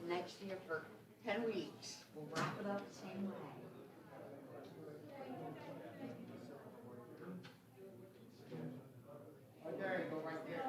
next year for 10 weeks. We'll wrap it up the same way. Right there, you go right there.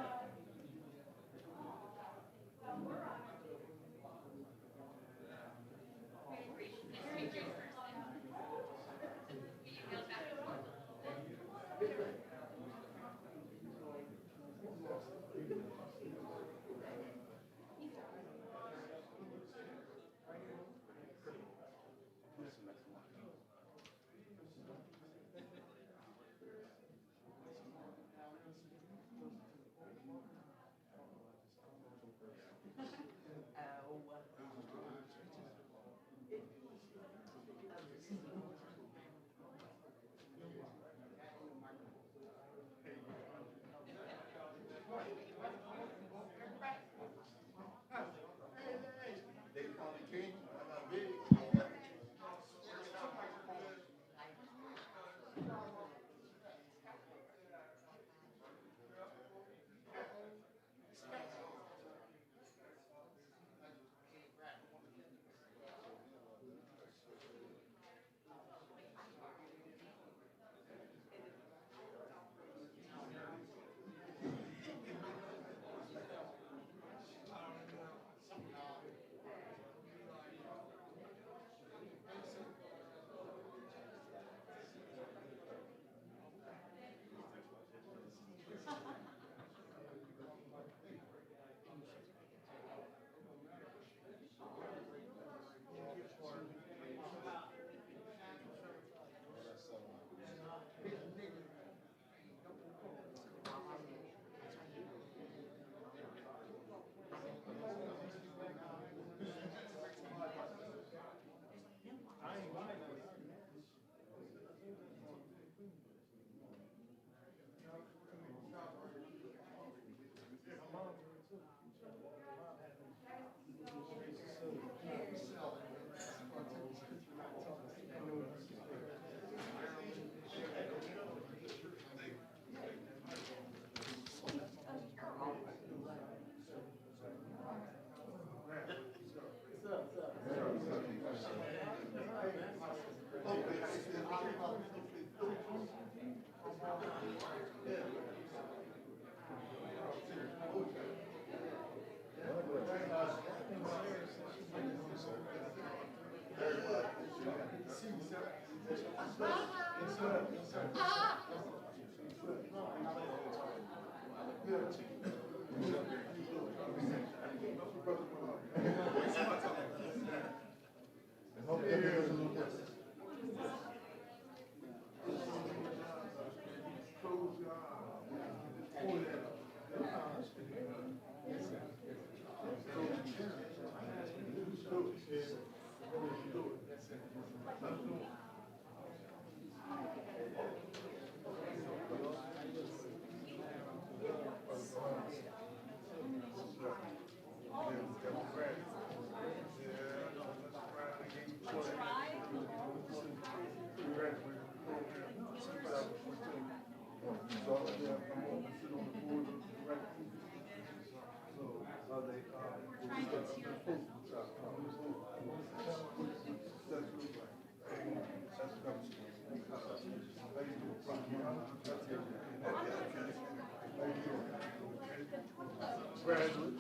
Graduate,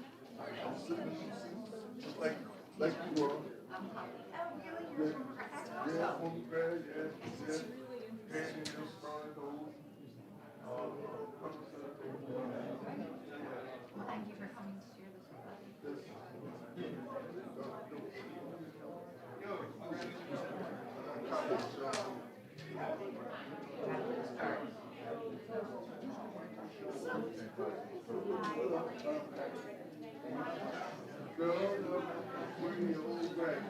like you were. Yeah, former grad, yeah. And in your front door. Thank you for coming to share this with us. Girl, bring your old grad.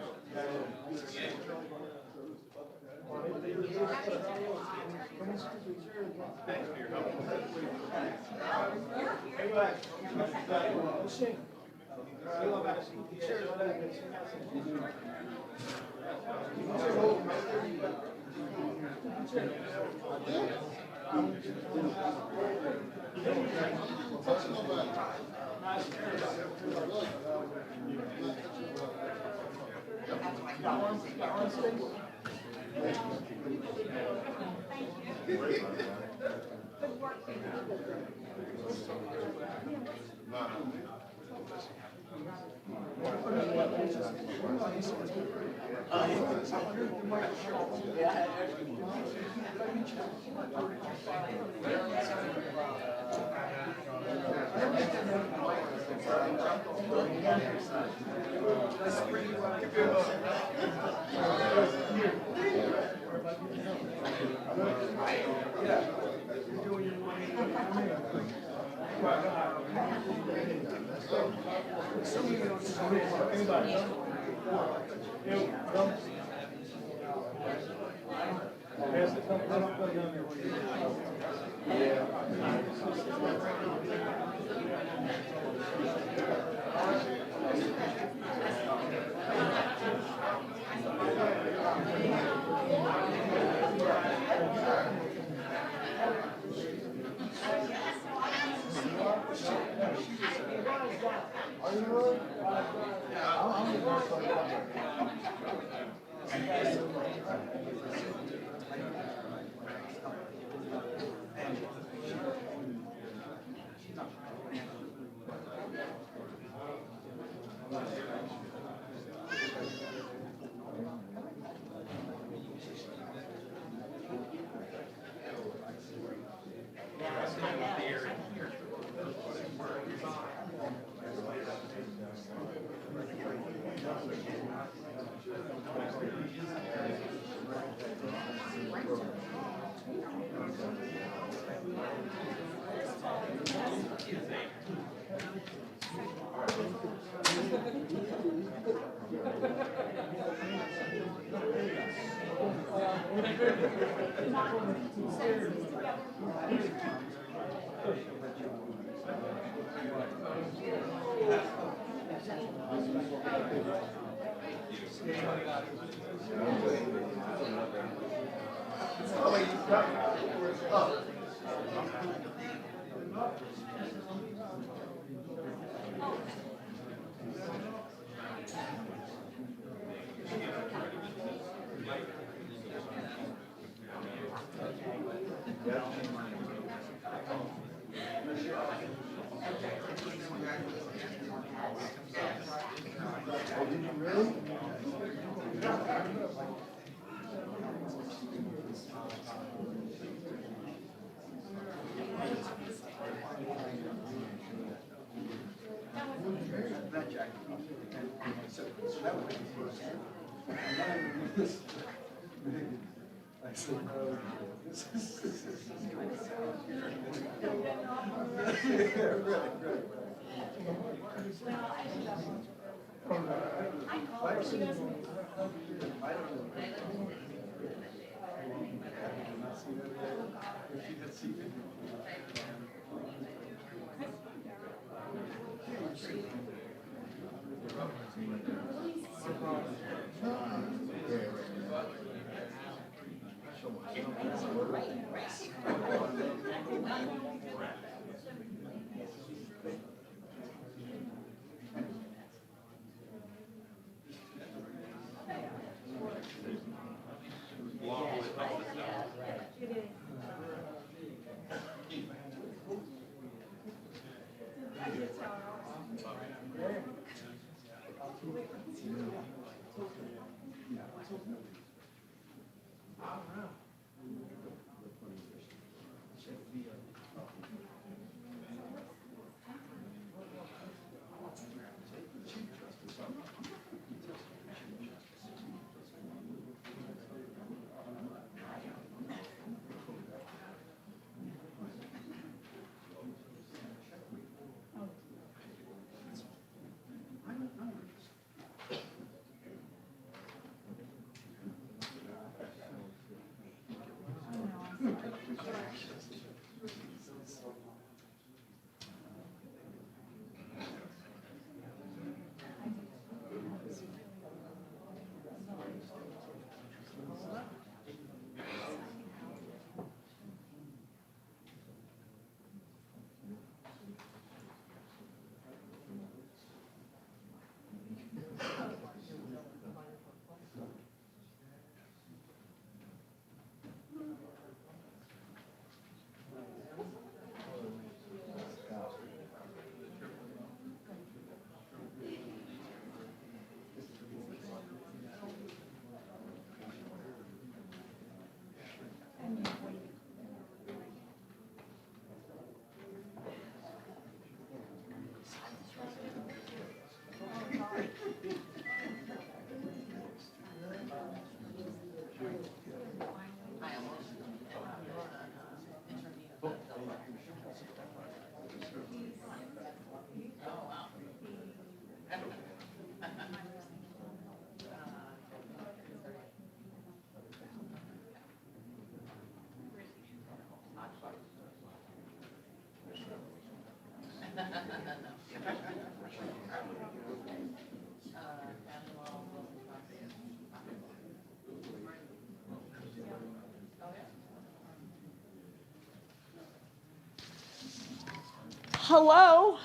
Hello.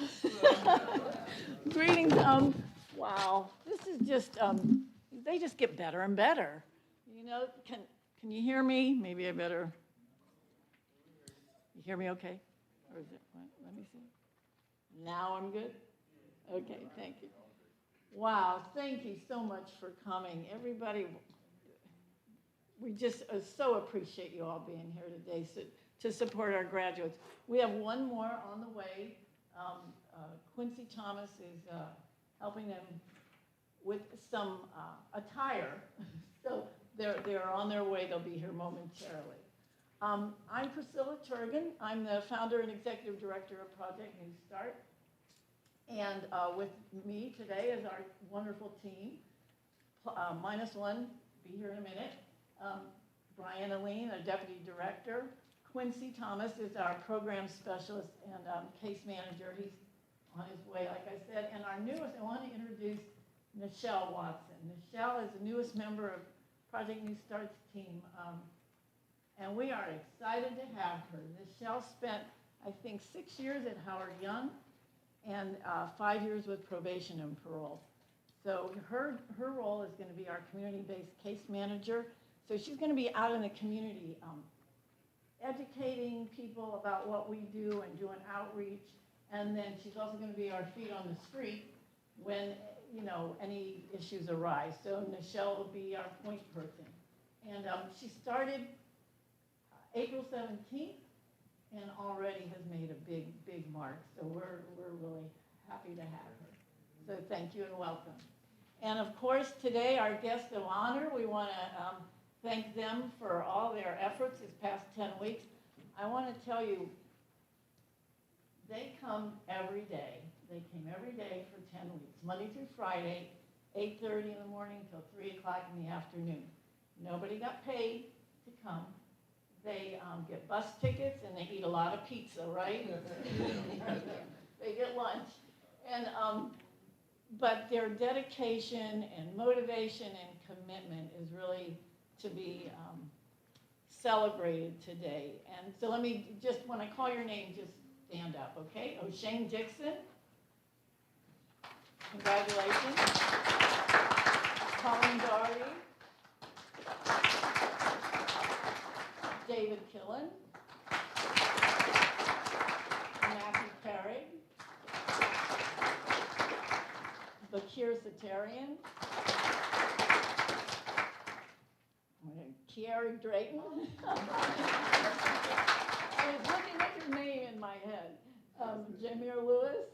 Greetings. Wow, this is just, they just get better and better. You know, can you hear me? Maybe I better. You hear me okay? Or is it, what? Let me see. Now I'm good? Okay, thank you. Wow, thank you so much for coming. Everybody, we just so appreciate you all being here today to support our graduates. We have one more on the way. Quincy Thomas is helping them with some attire. So they're on their way. They'll be here momentarily. I'm Priscilla Turgan. I'm the founder and executive director of Project New Start. And with me today is our wonderful team. Minus one, be here in a minute. Brian Aline, our deputy director. Quincy Thomas is our program specialist and case manager. He's on his way, like I said. And our newest, I want to introduce Nichelle Watson. Nichelle is the newest member of Project New Start's team. And we are excited to have her. Nichelle spent, I think, 6 years at Howard Young and 5 years with probation and parole. So her role is going to be our community-based case manager. So she's going to be out in the community educating people about what we do and doing outreach. And then she's also going to be our feet on the street when, you know, any issues arise. So Nichelle will be our point person. And she started April 17th and already has made a big mark. So we're really happy to have her. So thank you and welcome. And of course, today, our guest of honor, we want to thank them for all their efforts this past 10 weeks. I want to tell you, they come every day. They came every day for 10 weeks, Monday through Friday, 8:30 in the morning till 3 o'clock in the afternoon. Nobody got paid to come. They get bus tickets and they eat a lot of pizza, right? They get lunch. And but their dedication and motivation and commitment is really to be celebrated today. And so let me just, when I call your name, just stand up, okay? O'Shane Dixon. Congratulations. Colin Doherty. David Killen. Matthew Perry. Bakir Satarian. Kiara Drayton. I was looking at your name in my head. Jameer Lewis.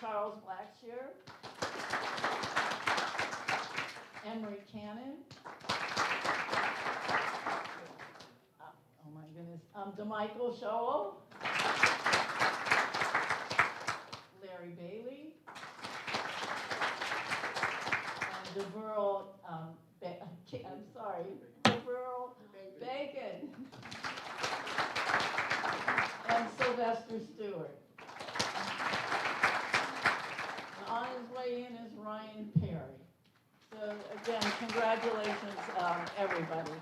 Charles Blackshear. Emery Cannon. Oh my goodness. DeMichael Shoal. Larry Bailey. And DeVerl, I'm sorry, DeVerl Bacon. And Sylvester Stewart. And on his way in is Ryan Perry. So again, congratulations, everybody.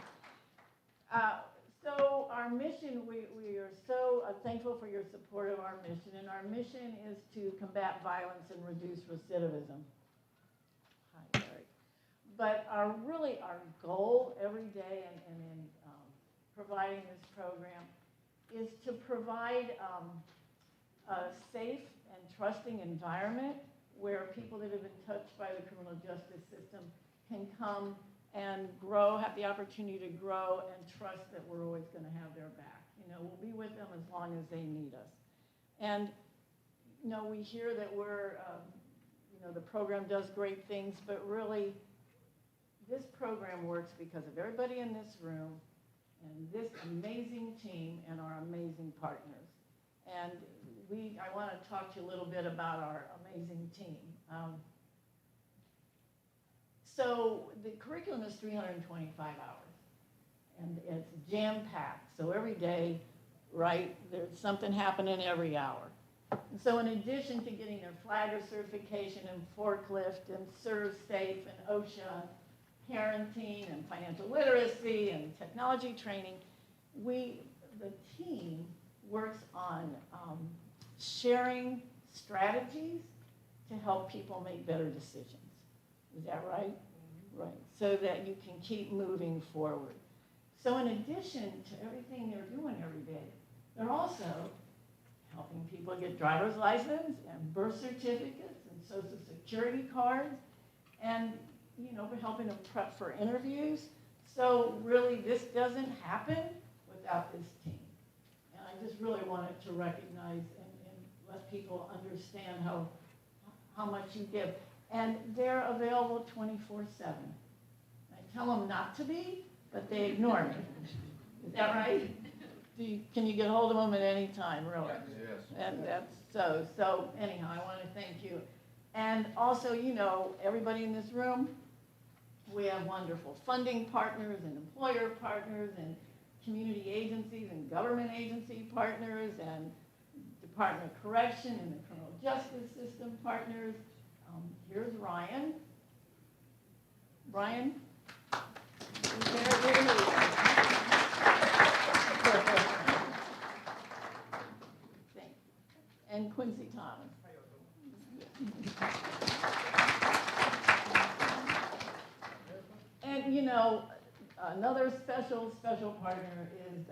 So our mission, we are so thankful for your support of our mission, and our mission is to combat violence and reduce recidivism. Hi, Eric. But our goal every day and in providing this program is to provide a safe and trusting environment where people that have been touched by the criminal justice system can come and grow, have the opportunity to grow and trust that we're always going to have their back. You know, we'll be with them as long as they need us. And, you know, we hear that we're, you know, the program does great things, but really this program works because of everybody in this room and this amazing team and our amazing partners. And I want to talk to you a little bit about our amazing team. So the curriculum is 325 hours, and it's jam-packed. So every day, right? There's something happening every hour. And so in addition to getting their flagger certification and forklift and serve safe and OSHA, parenting and financial literacy and technology training, the team works on sharing strategies to help people make better decisions. Is that right? Right. So that you can keep moving forward. So in addition to everything they're doing every day, they're also helping people get driver's license and birth certificates and social security cards, and we're helping them prep for interviews. So really, this doesn't happen without this team. And I just really wanted to recognize and let people understand how much you give. And they're available 24/7. I tell them not to be, but they ignore me. Is that right? Can you get hold of them at any time, really? Yes. And that's so anyhow, I want to thank you. And also, everybody in this room, we have wonderful funding partners and employer partners and community agencies and government agency partners and Department of Correction and the criminal justice system partners. Here's Ryan. Brian? And Quincy Thomas. And another special partner is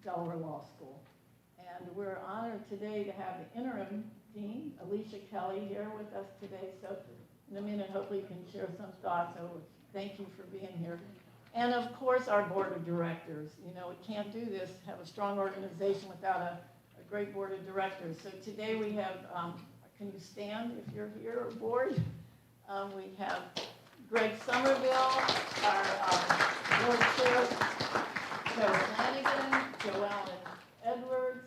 Delaware Law School. And we're honored today to have the interim dean, Alicia Kelly, here with us today. So in a minute, hopefully you can share some thoughts. So thank you for being here. And of course, our board of directors. We can't do this, have a strong organization without a great board of directors. So today we have, can you stand if you're here, board? We have Greg Somerville, our board chair, Joe Flanagan, Joellen Edwards.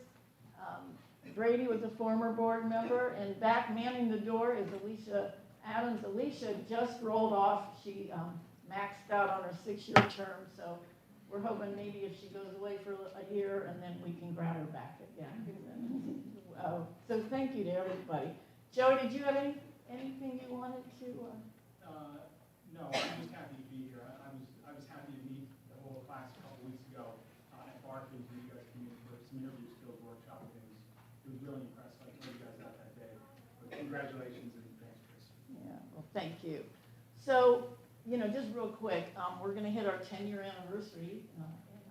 Brady was a former board member, and back manning the door is Alicia Adams. Alicia just rolled off. She maxed out on her 6-year term, so we're hoping maybe if she goes away for a year, and then we can grab her back again. So thank you to everybody. Joe, did you have anything you wanted to? No, I'm just happy to be here. I was happy to meet the whole class a couple weeks ago at Barclays when you guys came in for some interview skills workshop. It was really impressive. I told you guys that day. But congratulations and thanks, Chris. Yeah, well, thank you. So, just real quick, we're going to hit our 10-year anniversary in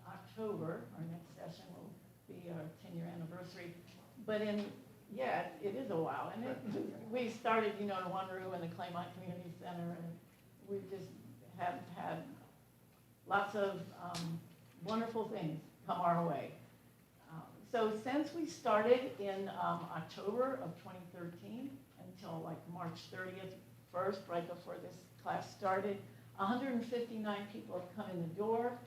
October. Our next session will be our 10-year anniversary. But it is a while. And we started, in one room in the Claymont Community Center, and we just have had lots of wonderful things come our way. So since we started in October of 2013 until like March 30th, right before this class started, 159 people have come in the door,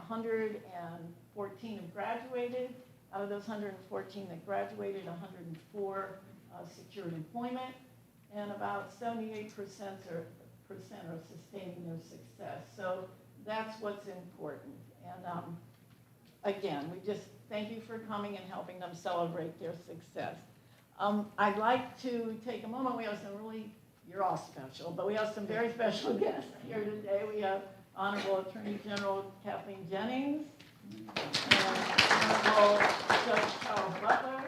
114 have graduated. Out of those 114 that graduated, 104 secured employment, and about 78% are sustaining their success. So that's what's important. And again, we just thank you for coming and helping them celebrate their success. I'd like to take a moment. We have you're all special, but we have some very special guests here today. We have Honorable Attorney General Kathleen Jennings, and Honorable Judge Charles Butler.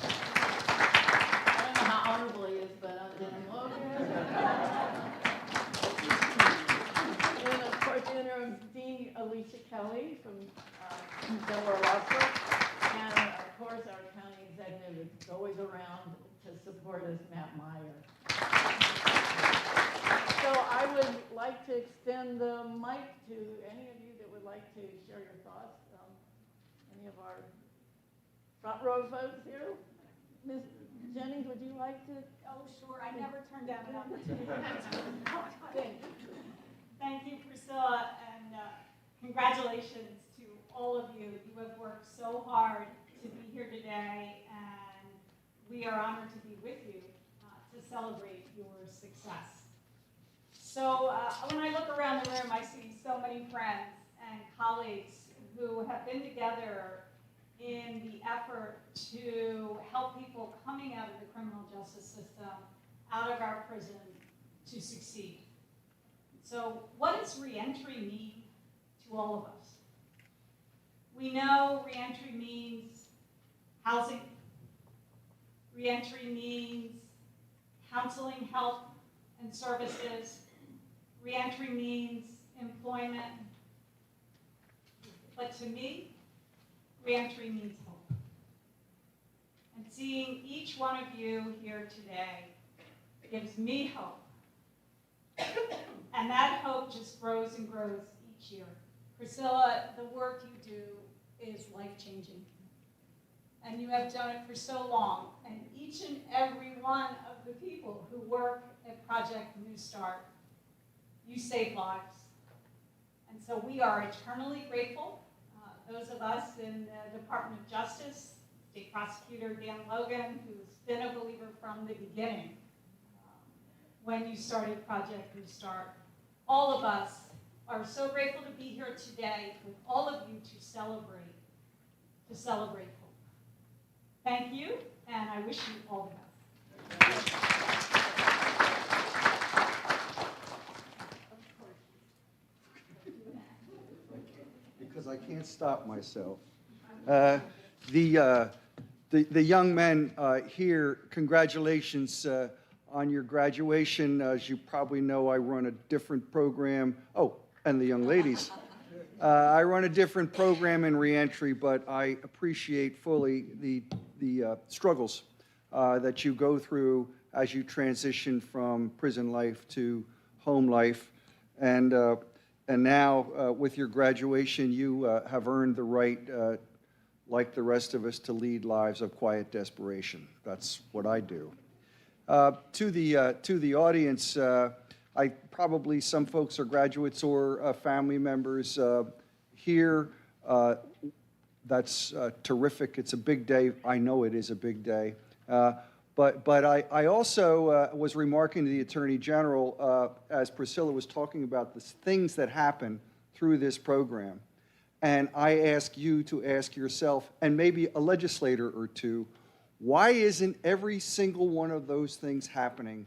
I don't know how honorable he is, but Dan Logan. And of course, interim Dean Alicia Kelly from Delaware Law School. And of course, our county executive is always around to support us, Matt Meyer. So I would like to extend the mic to any of you that would like to share your thoughts. Any of our front row folks here? Ms. Jennings, would you like to? Oh, sure. I never turned down an opportunity. Thank you, Priscilla, and congratulations to all of you. You have worked so hard to be here today, and we are honored to be with you to celebrate your success. So when I look around the room, I see so many friends and colleagues who have been together in the effort to help people coming out of the criminal justice system, out of our prison, to succeed. So what does reentry mean to all of us? We know reentry means housing. Reentry means counseling, help, and services. Reentry means employment. But to me, reentry means hope. And seeing each one of you here today gives me hope. And that hope just grows and grows each year. Priscilla, the work you do is life-changing. And you have done it for so long. And each and every one of the people who work at Project New Start, you save lives. And so we are eternally grateful. Those of us in the Department of Justice, State Prosecutor Dan Logan, who's been a believer from the beginning, when you started Project New Start. All of us are so grateful to be here today with all of you to celebrate hope. Thank you, and I wish you all the best. Because I can't stop myself. The young men here, congratulations on your graduation. As you probably know, I run a different program. Oh, and the young ladies. I run a different program in reentry, but I appreciate fully the struggles that you go through as you transition from prison life to home life. And now, with your graduation, you have earned the right, like the rest of us, to lead lives of quiet desperation. That's what I do. To the audience, probably some folks are graduates or family members here. That's terrific. It's a big day. I know it is a big day. But I also was remarking to the Attorney General, as Priscilla was talking about the things that happen through this program. And I ask you to ask yourself, and maybe a legislator or two, why isn't every single one of those things happening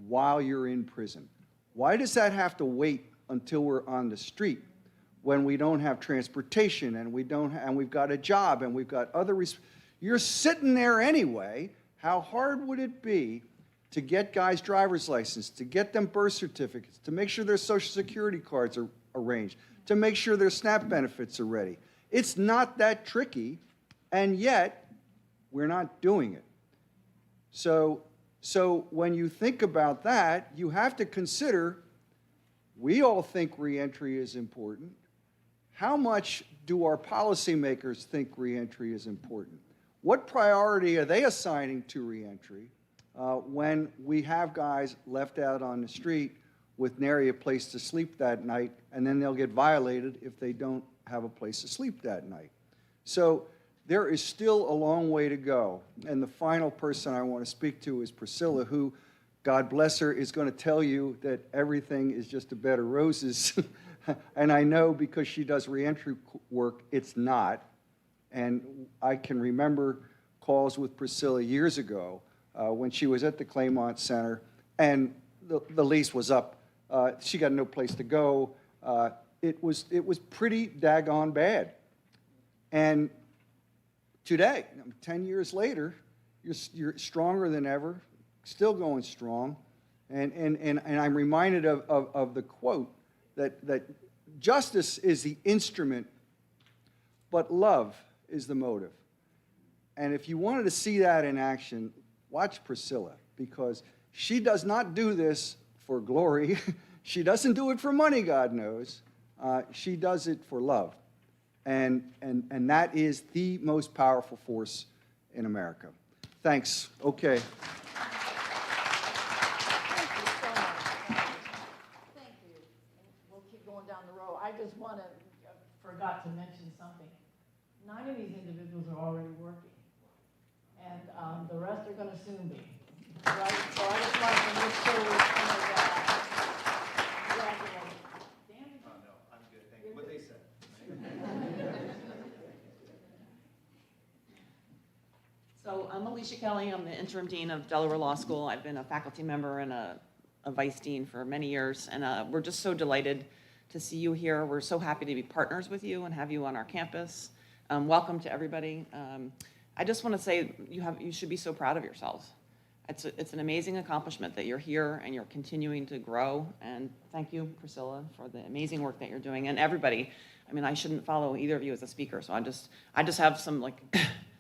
while you're in prison? Why does that have to wait until we're on the street when we don't have transportation and we've got a job and we've got other you're sitting there anyway. How hard would it be to get guys' driver's license, to get them birth certificates, to make sure their Social Security cards are arranged, to make sure their SNAP benefits are ready? It's not that tricky, and yet we're not doing it. So when you think about that, you have to consider, we all think reentry is important. How much do our policymakers think reentry is important? What priority are they assigning to reentry when we have guys left out on the street with nary a place to sleep that night, and then they'll get violated if they don't have a place to sleep that night? So there is still a long way to go. And the final person I want to speak to is Priscilla, who, God bless her, is going to tell you that everything is just a bed of roses. And I know because she does reentry work, it's not. And I can remember calls with Priscilla years ago when she was at the Claymont Center, and the lease was up. She got no place to go. It was pretty daggone bad. And today, 10 years later, you're stronger than ever, still going strong. And I'm reminded of the quote that justice is the instrument, but love is the motive. And if you wanted to see that in action, watch Priscilla, because she does not do this for glory. She doesn't do it for money, God knows. She does it for love. And that is the most powerful force in America. Thanks. Okay. Thank you so much. Thank you. We'll keep going down the road. I just forgot to mention something. 9 of these individuals are already working, and the rest are going to soon be. Right? So I just want to make sure we kind of congratulate. Dan? Oh, no, I'm good, thank you. What they said. I'm Alicia Kelly. I'm the interim dean of Delaware Law School. I've been a faculty member and a vice dean for many years, and we're just so delighted to see you here. We're so happy to be partners with you and have you on our campus. Welcome to everybody. I just want to say you should be so proud of yourselves. It's an amazing accomplishment that you're here and you're continuing to grow. And thank you, Priscilla, for the amazing work that you're doing. And everybody, I mean, I shouldn't follow either of you as a speaker, so I just have some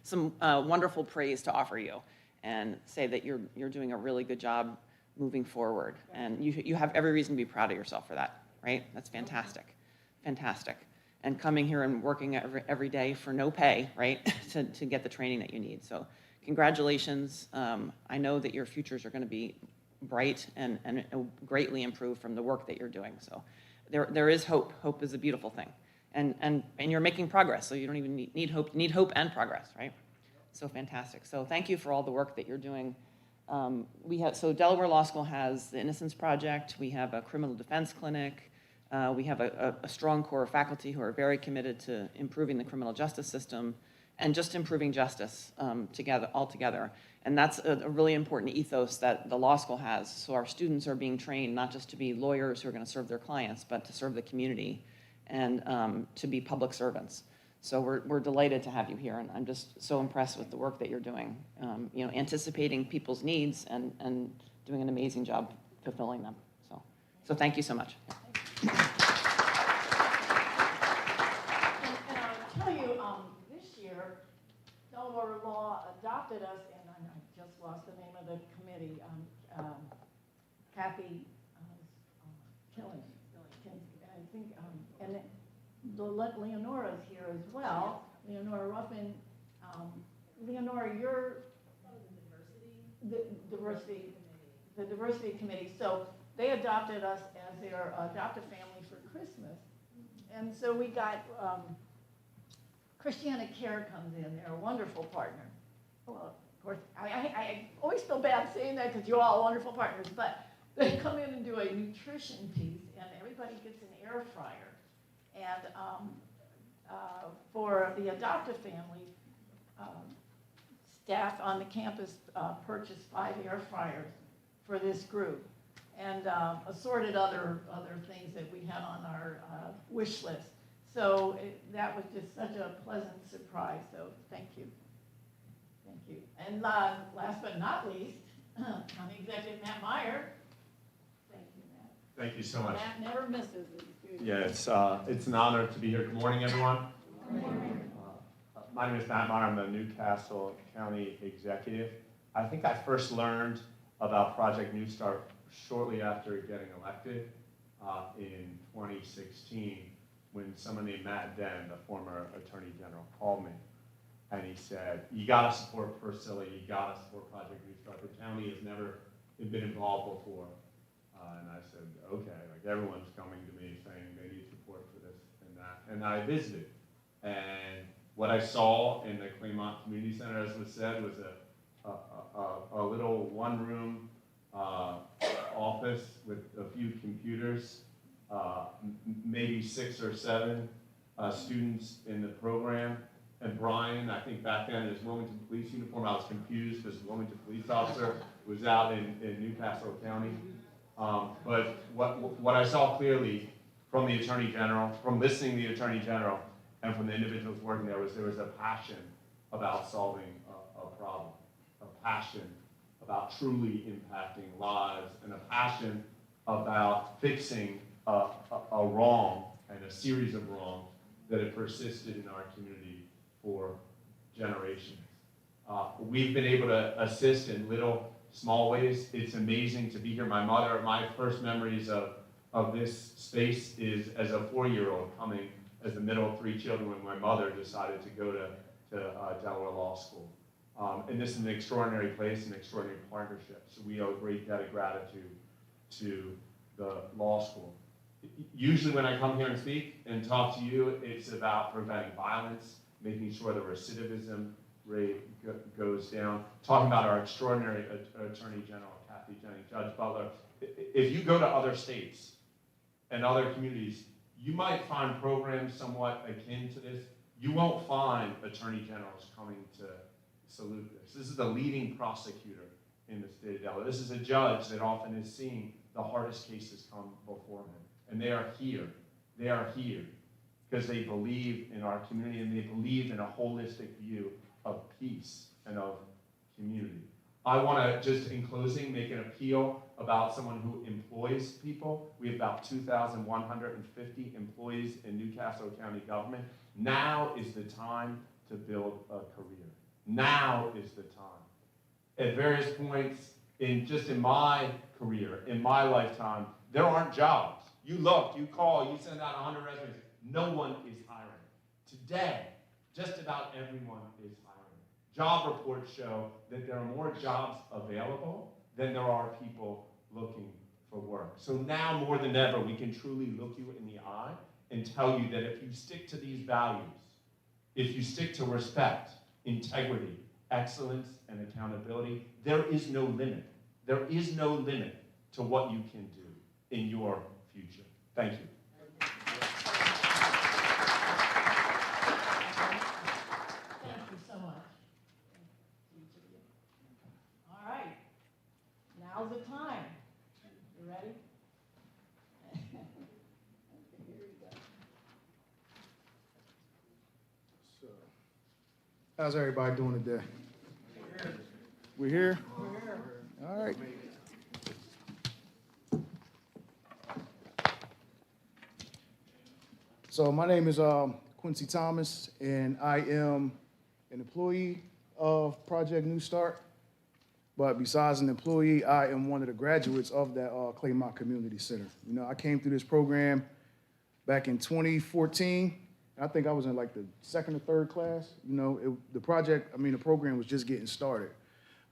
some wonderful praise to offer you, and say that you're doing a really good job moving forward. And you have every reason to be proud of yourself for that, right? That's fantastic, fantastic. And coming here and working every day for no pay, right, to get the training that you need. So congratulations. I know that your futures are going to be bright and greatly improved from the work that you're doing. So there is hope. Hope is a beautiful thing. And you're making progress, so you don't even need hope. You need hope and progress, right? So fantastic. So thank you for all the work that you're doing. So Delaware Law School has the Innocence Project. We have a criminal defense clinic. We have a strong core of faculty who are very committed to improving the criminal justice system and just improving justice altogether. And that's a really important ethos that the law school has. So our students are being trained not just to be lawyers who are going to serve their clients, but to serve the community and to be public servants. So we're delighted to have you here, and I'm just so impressed with the work that you're doing, anticipating people's needs and doing an amazing job fulfilling them. So thank you so much. And I'll tell you, this year, Delaware Law adopted us, and I just lost the name of the committee, Kathy Killing, I think, and Leonora's here as well, Leonora Ruffin. Leonora, you're the diversity committee. So they adopted us as their adoptive family for Christmas. And so we got, Christiana Care comes in, they're a wonderful partner. Well, of course, I always feel bad saying that because you're all wonderful partners, but they come in and do a nutrition piece, and everybody gets an air fryer. And for the adoptive family, staff on the campus purchased 5 air fryers for this group, and assorted other things that we had on our wish list. So that was just such a pleasant surprise, so thank you. Thank you. And last but not least, County Executive Matt Meyer. Thank you, Matt. Thank you so much. Matt never misses it. Yeah, it's an honor to be here. Good morning, everyone. Good morning. My name is Matt Meyer. I'm the Newcastle County Executive. I think I first learned about Project New Start shortly after getting elected in 2016, when someone named Matt Den, the former Attorney General, called me. And he said, you gotta support Priscilla, you gotta support Project New Start. The county has never been involved before. And I said, okay, like everyone's coming to me saying they need support for this and that. And I visited. And what I saw in the Claymont Community Center, as was said, was a little one-room office with a few computers, maybe 6 or 7 students in the program. And Brian, I think back then in his Wilmington police uniform, I was confused because the Wilmington police officer was out in Newcastle County. But what I saw clearly from the Attorney General, from listening to the Attorney General, and from the individuals working there was a passion about solving a problem, a passion about truly impacting lives, and a passion about fixing a wrong and a series of wrongs that have persisted in our community for generations. We've been able to assist in little, small ways. It's amazing to be here. My first memories of this space is as a 4-year-old coming as the middle of 3 children when my mother decided to go to Delaware Law School. And this is an extraordinary place, an extraordinary partnership. So we owe a great debt of gratitude to the law school. Usually when I come here and speak and talk to you, it's about preventing violence, making sure the recidivism rate goes down, talking about our extraordinary Attorney General, Kathy Jennings, Judge Butler. If you go to other states and other communities, you might find programs somewhat akin to this. You won't find attorney generals coming salute this. This is the leading prosecutor in the state of Delaware. This is a judge that often is seeing the hardest cases come before him. And they are here. They are here because they believe in our community and they believe in a holistic view of peace and of community. I want to just, in closing, make an appeal about someone who employs people. We have about 2,150 employees in Newcastle County government. Now is the time to build a career. Now is the time. At various points in my career, in my lifetime, there aren't jobs. You look, you call, you send out 100 resumes. No one is hiring. Today, just about everyone is hiring. Job reports show that there are more jobs available than there are people looking for work. So now more than ever, we can truly look you in the eye and tell you that if you stick to these values, if you stick to respect, integrity, excellence, and accountability, there is no limit. There is no limit to what you can do in your future. Thank you. Thank you so much. Each of you. All right, now's the time. You ready? Okay, here we go. How's everybody doing today? We're here? All right. So my name is Quincy Thomas, and I am an employee of Project New Start. But besides an employee, I am one of the graduates of that Claymont Community Center. You know, I came through this program back in 2014. I think I was in like the second or third class. You know, the program was just getting started.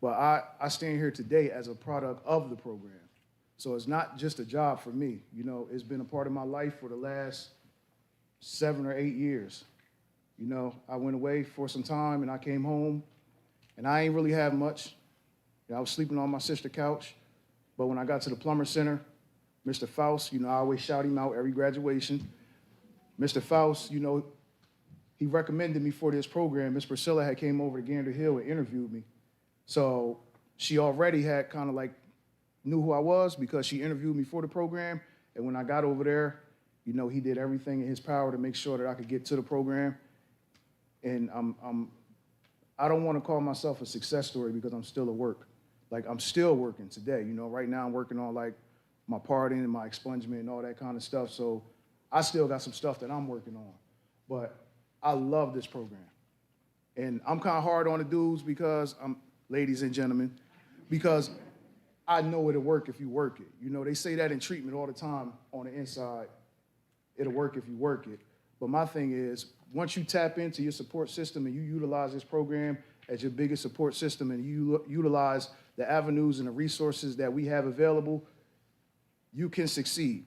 But I stand here today as a product of the program. So it's not just a job for me. You know, it's been a part of my life for the last 7 or 8 years. You know, I went away for some time and I came home and I ain't really have much. You know, I was sleeping on my sister's couch. But when I got to the Plummer Center, Mr. Faust, you know, I always shout him out every graduation. Mr. Faust, you know, he recommended me for this program. Miss Priscilla had came over to Gander Hill and interviewed me. So she already had kind of like knew who I was because she interviewed me for the program. And when I got over there, you know, he did everything in his power to make sure that I could get to the program. And I don't want to call myself a success story because I'm still at work. Like, I'm still working today. You know, right now I'm working on like my parting and my expungement and all that kind of stuff. So I still got some stuff that I'm working on. But I love this program. And I'm kind of hard on the dudes because ladies and gentlemen, because I know it'll work if you work it. You know, they say that in treatment all the time on the inside. It'll work if you work it. But my thing is, once you tap into your support system and you utilize this program as your biggest support system and you utilize the avenues and the resources that we have available, you can succeed.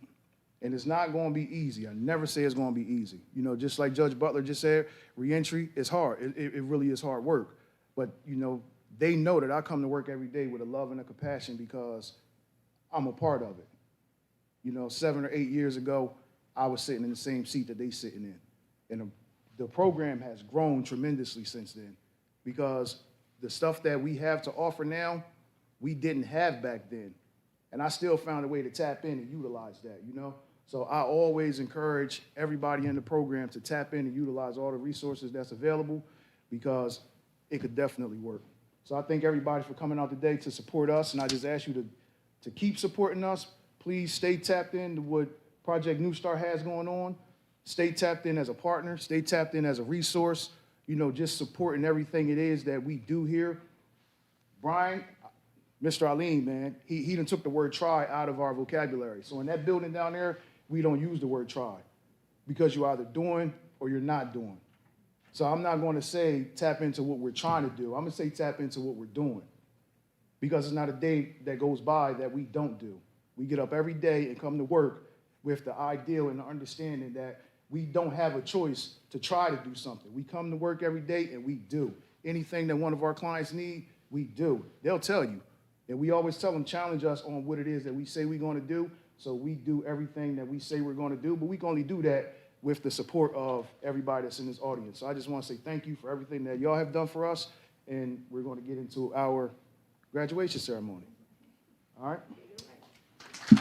And it's not going to be easy. I never say it's going to be easy. You know, just like Judge Butler just said, reentry is hard. It really is hard work. But, you know, they know that I come to work every day with a love and a compassion because I'm a part of it. You know, 7 or 8 years ago, I was sitting in the same seat that they sitting in. And the program has grown tremendously since then because the stuff that we have to offer now, we didn't have back then. And I still found a way to tap in and utilize that, you know? So I always encourage everybody in the program to tap in and utilize all the resources that's available because it could definitely work. So I thank everybody for coming out today to support us, and I just ask you to keep supporting us. Please stay tapped in to what Project New Start has going on. Stay tapped in as a partner. Stay tapped in as a resource. You know, just supporting everything it is that we do here. Brian, Mr. Alim, man, he done took the word try out of our vocabulary. So in that building down there, we don't use the word try because you're either doing or you're not doing. So I'm not going to say tap into what we're trying to do. I'm going to say tap into what we're doing because it's not a day that goes by that we don't do. We get up every day and come to work with the ideal and the understanding that we don't have a choice to try to do something. We come to work every day and we do. Anything that one of our clients need, we do. They'll tell you. And we always tell them, challenge us on what it is that we say we're going to do. So we do everything that we say we're going to do, but we can only do that with the support of everybody that's in this audience. So I just want to say thank you for everything that y'all have done for us. and we're going to get into our graduation ceremony. All right? Here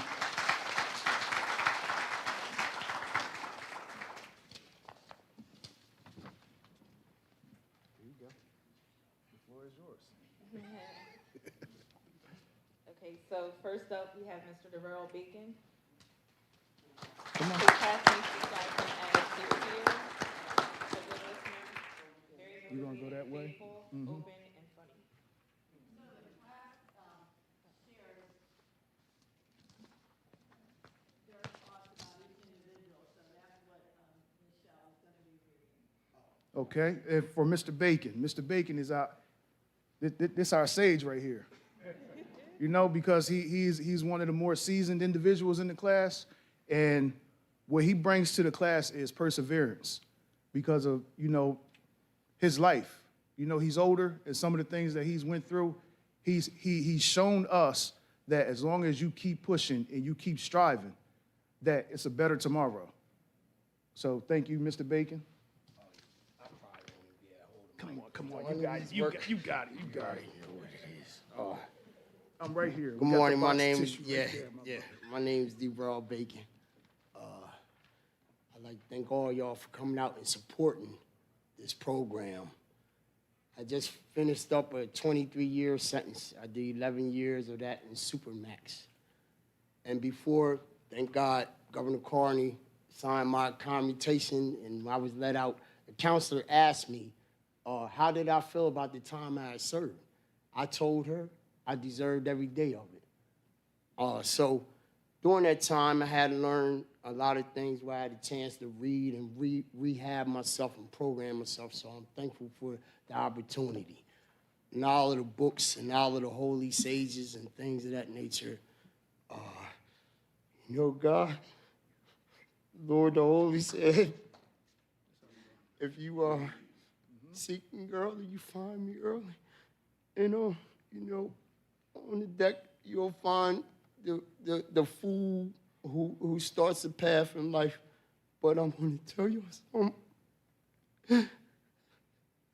you go. The floor is yours. Okay, so first up, we have Mr. Darrell Bacon. Come on. His classmates describe him as sincere, a good listener, very You gonna go motivated, that way? faithful, Mhm. open, and funny. Okay, and for Mr. Bacon is our, this our sage right here. You know, because he's one of the more seasoned individuals in the class, and what he brings to the class is perseverance because of, you know, his life. You know, he's older, and some of the things that he's went through, he's shown us that as long as you keep pushing and you keep striving, that it's a better tomorrow. So thank you, Mr. Bacon. Come on, you got it. You got it. I'm right here. Good morning. My name is my name is Darrell Bacon. I'd like to thank all y'all for coming out and supporting this program. I just finished up a 23-year sentence. I did 11 years of that in Supermax. And before, thank God, Governor Carney signed my commutation, and when I was let out, the counselor asked me, how did I feel about the time I had served? I told her I deserved every day of it. So during that time, I had to learn a lot of things where I had a chance to read and rehab myself and program myself. So I'm thankful for the opportunity. And all of the books and all of the holy sages and things of that nature. You know, God, Lord the Holy said, if you are seeking early, you find me early. And you know, on the deck you'll find the fool who starts a path in life. But I'm going to tell you something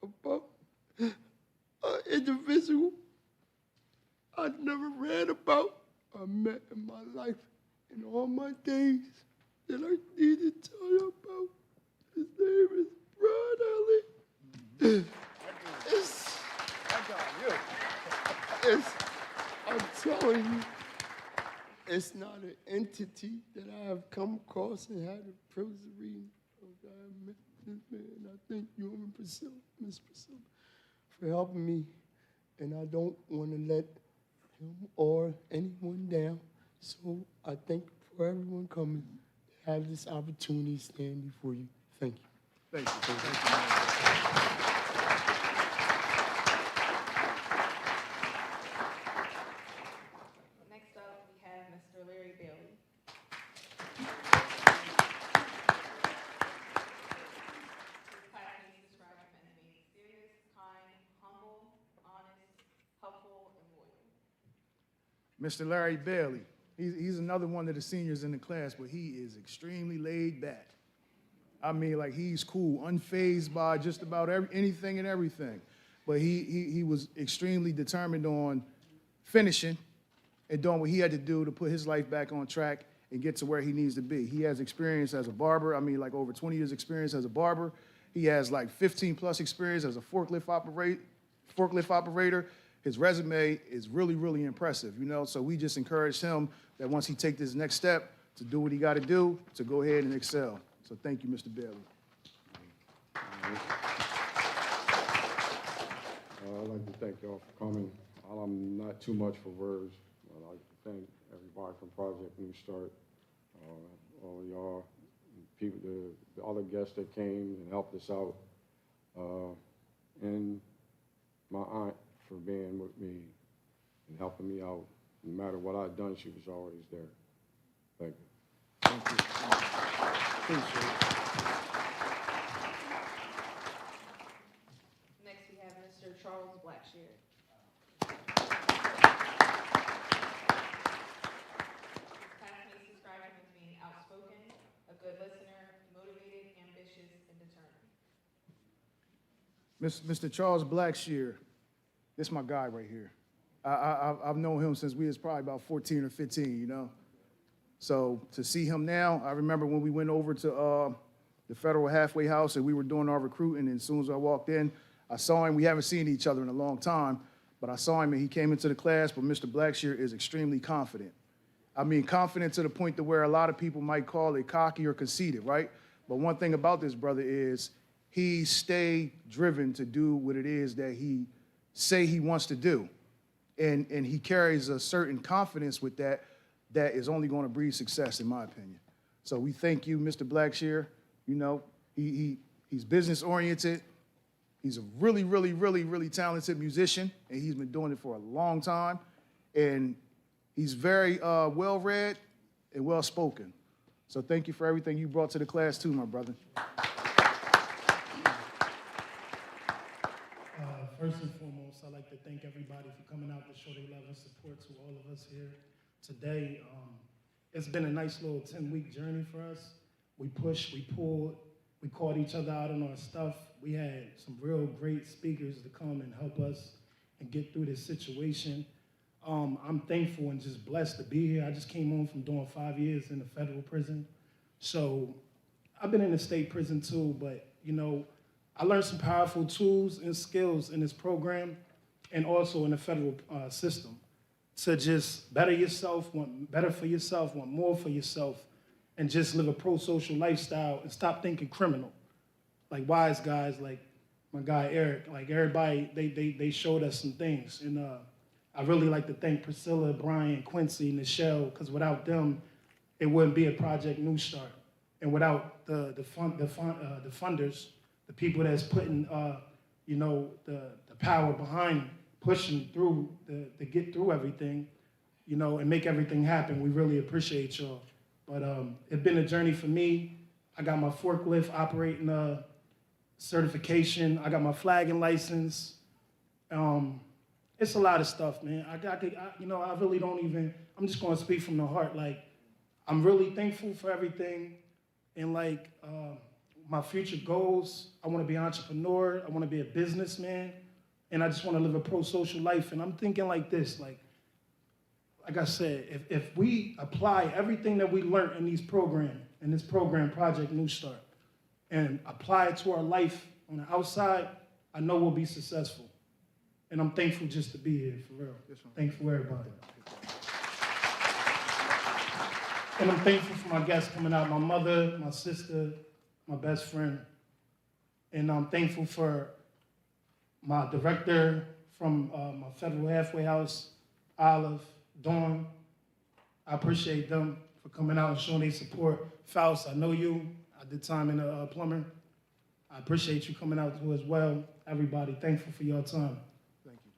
about an individual I never read about, I met in my life in all my days that I need to tell you about. His name is Ron Elliott. I'm telling you, it's not an entity that I have come across and had the privilege of reading. I met this man. I thank you, Miss Priscilla, for helping me. And I don't want to let him or anyone down. So I thank you for everyone coming to have this opportunity to stand before you. Thank you. Thank you. Next up, we have Mr. Larry Bailey. His classmates describe him as being serious, kind, humble, honest, helpful, and loyal. Mr. Larry Bailey, he's another one of the seniors in the class, but he is extremely laid back. I mean, like, he's cool, unfazed by just about anything and everything. But he was extremely determined on finishing and doing what he had to do to put his life back on track and get to where he needs to be. He has experience as a barber. I mean, like, over 20 years experience as a barber. He has like 15 plus experience as a forklift operator. His resume is really, really impressive, you know? So we just encourage him that once he takes this next step to do what he got to do, to go ahead and excel. So thank you, Mr. Bailey. I'd like to thank y'all for coming. I'm not too much for words. I'd like to thank everybody from Project New Start, all of y'all, people, the other guests that came and helped us out, and my aunt for being with me and helping me out. No matter what I'd done, she was always there. Thank you. Thank you. Appreciate it. Next, we have Mr. Charles Blackshear. His classmates describe him as being outspoken, a good listener, motivated, ambitious, and determined. Mr. Charles Blackshear, This my guy right here. I've known him since we was probably about 14 or 15, you know? So to see him now, I remember when we went over to the Federal Halfway House and we were doing our recruiting, and as soon as I walked in, I saw him. We haven't seen each other in a long time, but I saw him and he came into the class, but Mr. Blackshear is extremely confident. I mean, confident to the point to where a lot of people might call it cocky or conceited, right? But one thing about this brother is he stayed driven to do what it is that he say he wants to do. And he carries a certain confidence with that is only going to breed success, in my opinion. So we thank you, Mr. Blackshear. You know, he's business oriented. He's a really, really, really, really talented musician, and he's been doing it for a long time. And he's very well-read and well-spoken. So thank you for everything you brought to the class too, my brother. First and foremost, I'd like to thank everybody for coming out to show their love and support to all of us here today. It's been a nice little 10-week journey for us. We pushed, we pulled, we caught each other out on our stuff. We had some real great speakers to come and help us and get through this situation. I'm thankful and just blessed to be here. I just came home from doing 5 years in the federal prison. So I've been in the state prison too, but you know, I learned some powerful tools and skills in this program and also in the federal system to just better yourself, want better for yourself, want more for yourself, and just live a pro-social lifestyle and stop thinking criminal. Like wise guys, like my guy Eric, like everybody, they showed us some things. And I really like to thank Priscilla, Brian, Quincy, Nichelle, because without them, it wouldn't be a Project New Start. And without the funders, the people that's putting, you know, the power behind pushing through to get through everything, you know, and make everything happen. We really appreciate y'all. But it's been a journey for me. I got my forklift operating certification. I got my flagging license. It's a lot of stuff, man. You know, I really don't even, I'm just gonna speak from the heart. Like, I'm really thankful for everything. And like, my future goals, I want to be an entrepreneur, I want to be a businessman, and I just want to live a pro-social life. And I'm thinking like this, like I said, if we apply everything that we learned in this program, Project New Start, and apply it to our life on the outside, I know we'll be successful. And I'm thankful just to be here, for real. Thankful for everybody. And I'm thankful for my guests coming out, my mother, my sister, my best friend. And I'm thankful for my director from my Federal Halfway House, Olive, Dawn. I appreciate them for coming out and showing their support. Faust, I know you. I did time in a plumber. I appreciate you coming out too as well. Everybody, thankful for your time. Thank you,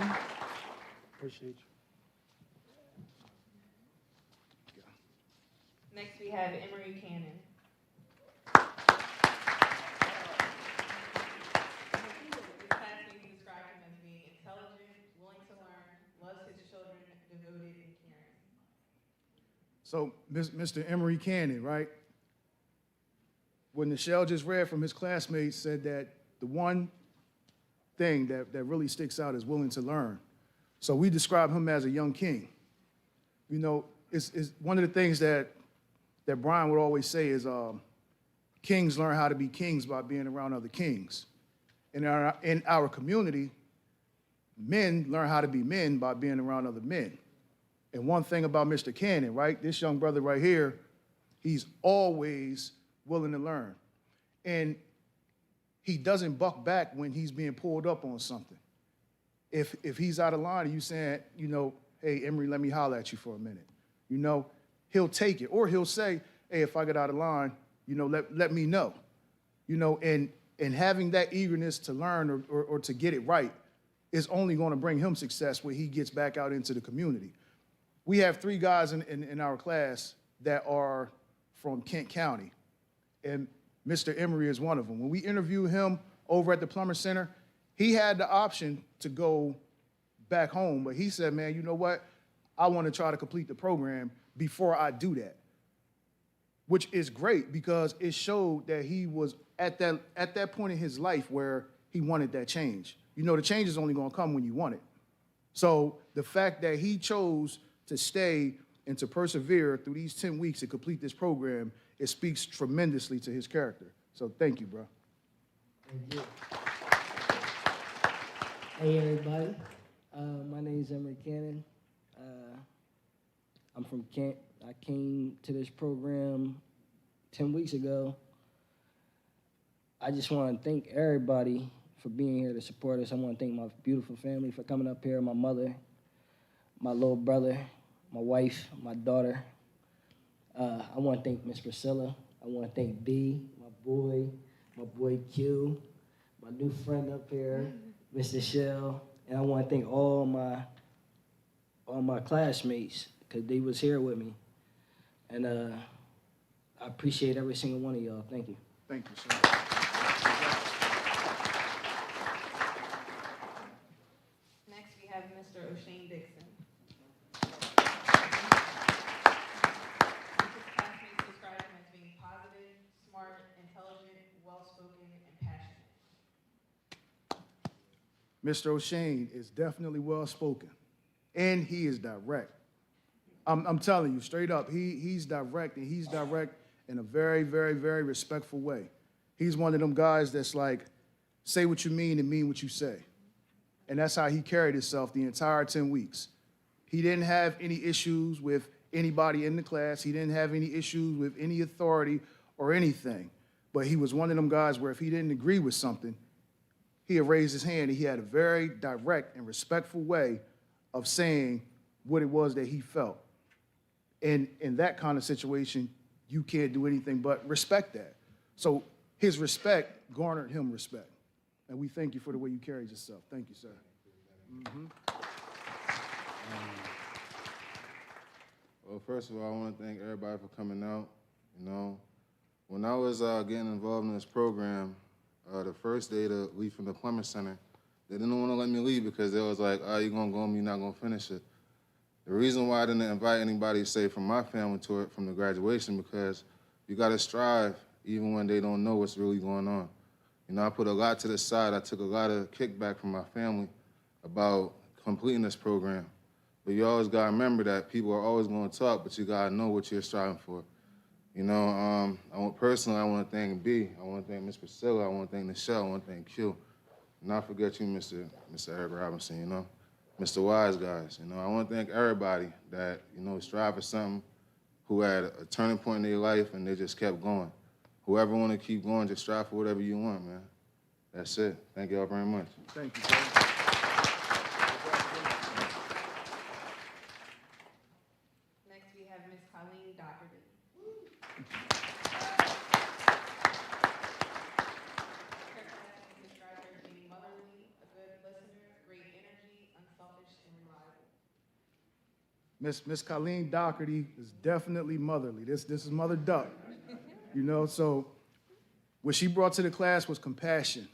bro. Appreciate you. Next, we have Emery Cannon. This classmate, we describe him as being intelligent, willing to learn, loves his children, devoted, and caring. So, Mr. Emery Cannon, right? What Nichelle just read from his classmates said that the one thing that really sticks out is willing to learn. So we describe him as a young king. You know, it's one of the things that Brian would always say is kings learn how to be kings by being around other kings. In our community, men learn how to be men by being around other men. And one thing about Mr. Cannon, right, this young brother right here, he's always willing to learn. And he doesn't buck back when he's being pulled up on something. If he's out of line and you saying, you know, hey, Emery, let me holler at you for a minute, you know, he'll take it. Or he'll say, hey, if I get out of line, you know, let me know. You know, and having that eagerness to learn or to get it right is only going to bring him success when he gets back out into the community. We have 3 guys in our class that are from Kent County, and Mr. Emery is one of them. When we interviewed him over at the Plumber Center, he had the option to go back home, but he said, man, you know what? I want to try to complete the program before I do that. which is great because it showed that he was at that point in his life where he wanted that change. You know, the change is only going to come when you want it. So the fact that he chose to stay and to persevere through these 10 weeks and complete this program, it speaks tremendously to his character. So thank you, bro. Thank you. Hey, everybody. My name is Emery Cannon. I'm from Kent. I came to this program 10 weeks ago. I just want to thank everybody for being here to support us. I want to thank my beautiful family for coming up here, my mother, my little brother, my wife, my daughter. I want to thank Miss Priscilla. I want to thank B, my boy Q, my new friend up here, Mr. Shell, and I want to thank all my classmates because they was here with me. And I appreciate every single one of y'all. Thank you. Thank you, sir. Next, we have Mr. O'Shane Dixon. His classmates describe him as being positive, smart, intelligent, well-spoken, and passionate. Mr. O'Shane is definitely well-spoken, and he is direct. I'm telling you, straight up, he's direct, and he's direct in a very, very, very respectful way. He's one of them guys that's like, say what you mean and mean what you say. And that's how he carried himself the entire 10 weeks. He didn't have any issues with anybody in the class. He didn't have any issues with any authority or anything. But he was one of them guys where if he didn't agree with something, he had raised his hand, and he had a very direct and respectful way of saying what it was that he felt. And in that kind of situation, you can't do anything but respect that. So his respect garnered him respect. And we thank you for the way you carried yourself. Thank you, sir. Mm-hmm. Well, first of all, I want to thank everybody for coming out. You know, when I was getting involved in this program, the first day to leave from the Plummer Center, they didn't want to let me leave because they was like, oh, you're going to go and you're not going to finish it. The reason why I didn't invite anybody, say, from my family to it from the graduation, because you got to strive even when they don't know what's really going on. You know, I put a lot to the side. I took a lot of kickback from my family about completing this program. But you always got to remember that people are always going to talk, but you got to know what you're striving for. You know, personally, I want to thank B. I want to thank Miss Priscilla. I want to thank Nichelle. I want to thank Q. And not forget you, Mr. Eric Robinson, you know. Mr. Wise Guys, you know, I want to thank everybody that, you know, strive for something, who had a turning point in their life and they just kept going. Whoever want to keep going, just strive for whatever you want, man. That's it. Thank you all very much. Thank you, sir. Next, we have Ms. Colleen Doherty. Her classmates describe her as being motherly, a good listener, great energy, unselfish, and reliable. Miss Colleen Doherty is definitely motherly. This is Mother Duck, you know. So what she brought to the class was compassion.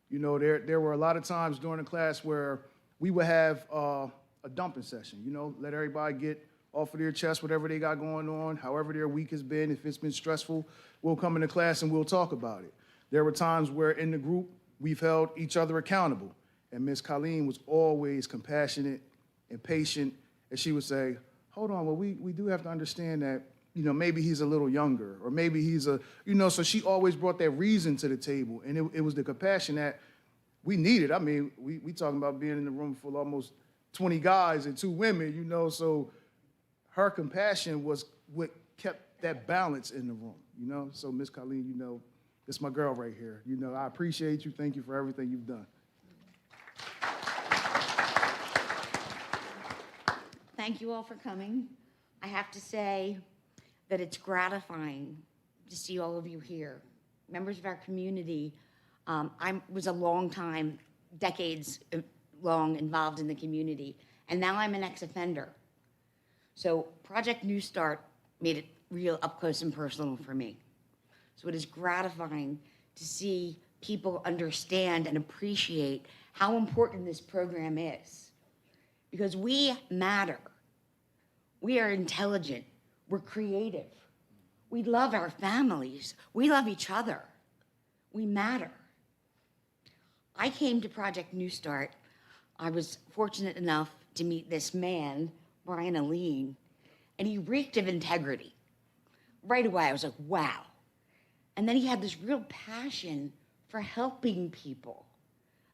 You know, there were a lot of times during the class where we would have a dumping session. You know, let everybody get off of their chest whatever they got going on, however their week has been. If it's been stressful, we'll come into class and we'll talk about it. There were times where in the group we've held each other accountable, and Miss Colleen was always compassionate and patient. And she would say, hold on, well, we do have to understand that, you know, maybe he's a little younger, or maybe he's you know, so she always brought that reason to the table. And it was the compassion that we needed. I mean, we talking about being in the room full of almost 20 guys and 2 women, you know, so her compassion was what kept that balance in the room, you know. So Miss Colleen, you know, it's my girl right here. You know, I appreciate you. Thank you for everything you've done. Thank you all for coming. I have to say that it's gratifying to see all of you here, members of our community. I was a long time, decades long, involved in the community, and now I'm an ex-offender. So Project New Start made it real up close and personal for me. So it is gratifying to see people understand and appreciate how important this program is. Because we matter. We are intelligent. We're creative. We love our families. We love each other. We matter. I came to Project New Start. I was fortunate enough to meet this man, Brian Aline, and he reeked of integrity. Right away, I was like, wow. And then he had this real passion for helping people.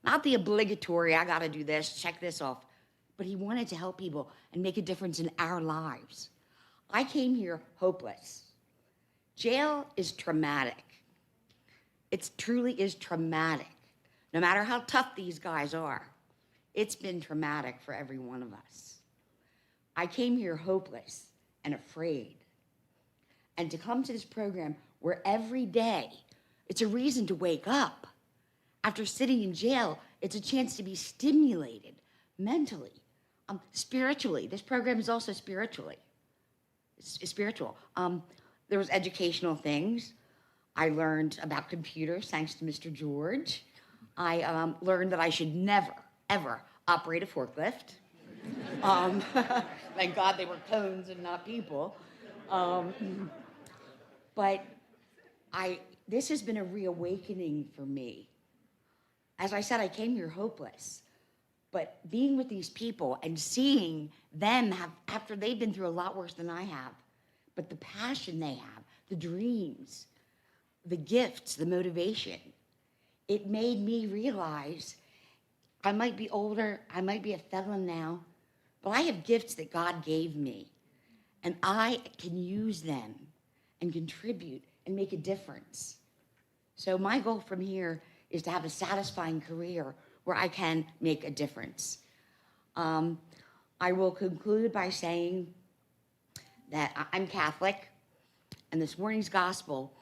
Not the obligatory, I gotta do this, check this off, but he wanted to help people and make a difference in our lives. I came here hopeless. Jail is traumatic. It truly is traumatic. No matter how tough these guys are, it's been traumatic for every one of us. I came here hopeless and afraid. And to come to this program where every day it's a reason to wake up. After sitting in jail, it's a chance to be stimulated mentally, spiritually. This program is also spiritually. It's spiritual. There was educational things. I learned about computers thanks to Mr. George. I learned that I should never, ever operate a forklift. Thank God they were cones and not people. But this has been a reawakening for me. As I said, I came here hopeless. But being with these people and seeing them after they've been through a lot worse than I have, but the passion they have, the dreams, the gifts, the motivation, it made me realize I might be older, I might be a felon now, but I have gifts that God gave me, and I can use them and contribute and make a difference. So my goal from here is to have a satisfying career where I can make a difference. I will conclude by saying that I'm Catholic, and this morning's gospel,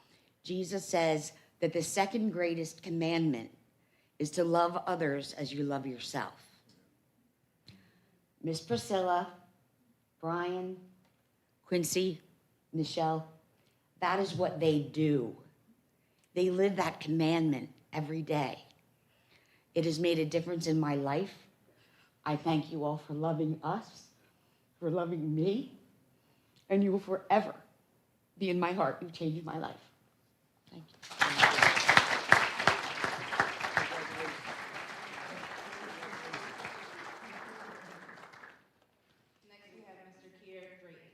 Jesus says that the second greatest commandment is to love others as you love yourself. Miss Priscilla, Brian, Quincy, Michelle, that is what they do. They live that commandment every day. It has made a difference in my life. I thank you all for loving us, for loving me, and you will forever be in my heart. You've changed my life. Thank you. Next, we have Mr. Kier Drayton.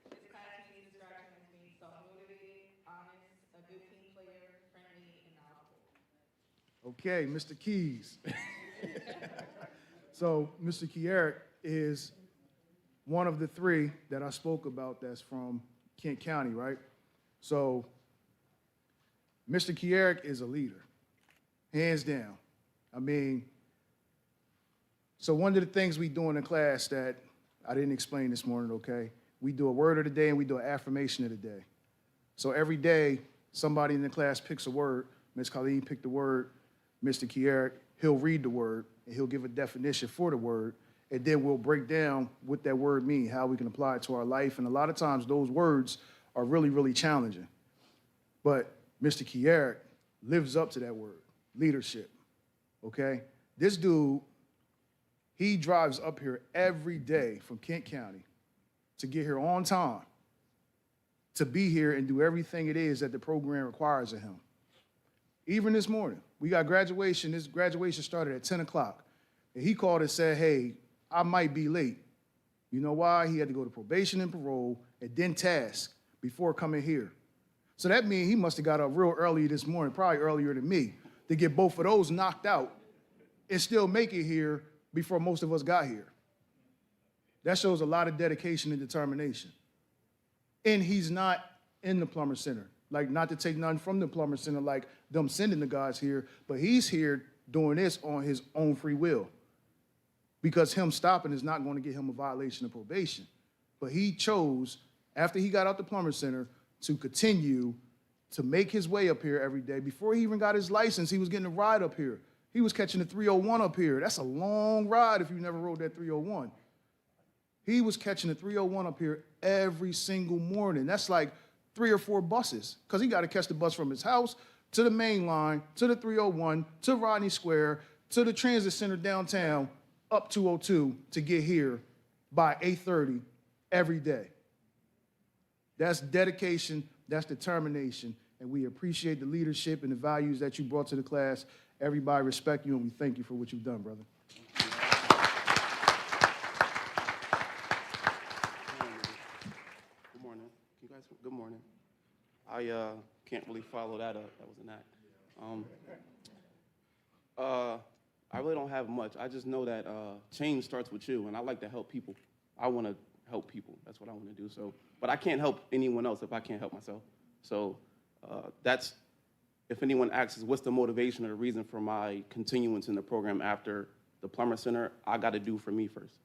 His classmates describe him as being self-motivated, honest, a good team player, friendly, and knowledgeable. Okay, Mr. Keys. So Mr. Kierick is one of the three that I spoke about that's from Kent County, right? So Mr. Kierick is a leader, hands down. I mean, so one of the things we do in the class that I didn't explain this morning, okay? We do a word of the day and we do an affirmation of the day. So every day, somebody in the class picks a word. Ms. Colleen picked the word. Mr. Kierick, he'll read the word and he'll give a definition for the word. And then we'll break down what that word means, how we can apply it to our life. And a lot of times those words are really, really challenging. But Mr. Kierick lives up to that word, leadership, okay? This dude, he drives up here every day from Kent County to get here on time, to be here and do everything it is that the program requires of him. Even this morning, we got graduation. This graduation started at 10 o'clock. And he called and said, hey, I might be late. You know why? He had to go to probation and parole and then task before coming here. So that means he must have got up real early this morning, probably earlier than me, to get both of those knocked out and still make it here before most of us got here. That shows a lot of dedication and determination. And he's not in the Plummer Center. Like, not to take nothing from the Plummer Center, like them sending the guys here, but he's here doing this on his own free will. Because him stopping is not going to get him a violation of probation. But he chose, after he got out the Plumber Center, to continue to make his way up here every day. Before he even got his license, he was getting a ride up here. He was catching the 301 up here. That's a long ride if you never rode that 301. He was catching the 301 up here every single morning. That's like 3 or 4 buses, because he got to catch the bus from his house to the main line, to the 301, to Rodney Square, to the transit center downtown, up 202 to get here by 8:30 every day. That's dedication, that's determination, and we appreciate the leadership and the values that you brought to the class. Everybody respect you, and we thank you for what you've done, brother. Good morning. You guys, good morning. I can't really follow that up. That was an act. I really don't have much. I just know that change starts with you, and I like to help people. I want to help people. That's what I want to do. So, but I can't help anyone else if I can't help myself. So that's, if anyone asks, what's the motivation or the reason for my continuance in the program after the Plummer Center, I got to do for me first.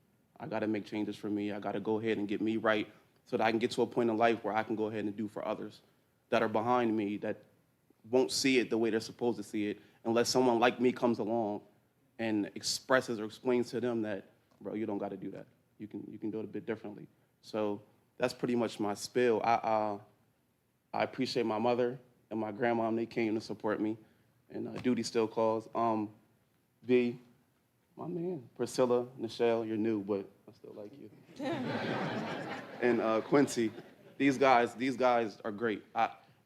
I got to make changes for me. I got to go ahead and get me right so that I can get to a point in life where I can go ahead and do for others that are behind me that won't see it the way they're supposed to see it unless someone like me comes along and expresses or explains to them that, bro, you don't got to do that. You can do it a bit differently. So that's pretty much my spiel. I appreciate my mother and my grandma. They came to support me, and duty still calls. V, my man, Priscilla, Nichelle, you're new, but I still like you. And Quincy, these guys are great.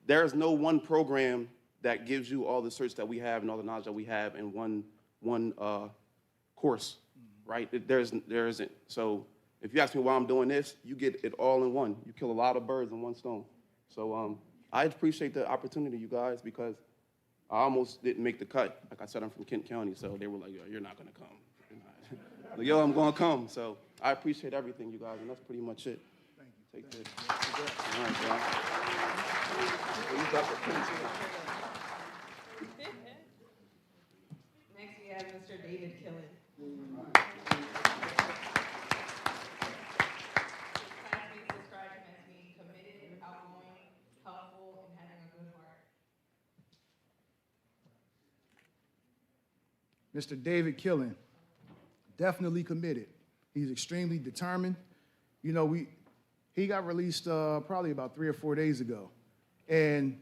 There is no one program that gives you all the search that we have and all the knowledge that we have in one course, right? There isn't. So if you ask me why I'm doing this, you get it all in one. You kill a lot of birds in one stone. So I appreciate the opportunity, you guys, because I almost didn't make the cut. Like I said, I'm from Kent County, so they were like, yo, you're not gonna come. Like, yo, I'm gonna come. So I appreciate everything, you guys, and that's pretty much it. Thank you. Take care. All right, y'all. You got the pencil. Next, we have Mr. David Killen. Classmates describe him as being committed, outgoing, helpful, and having a good heart. Mr. David Killen, definitely committed. He's extremely determined. You know, he got released probably about 3 or 4 days ago. And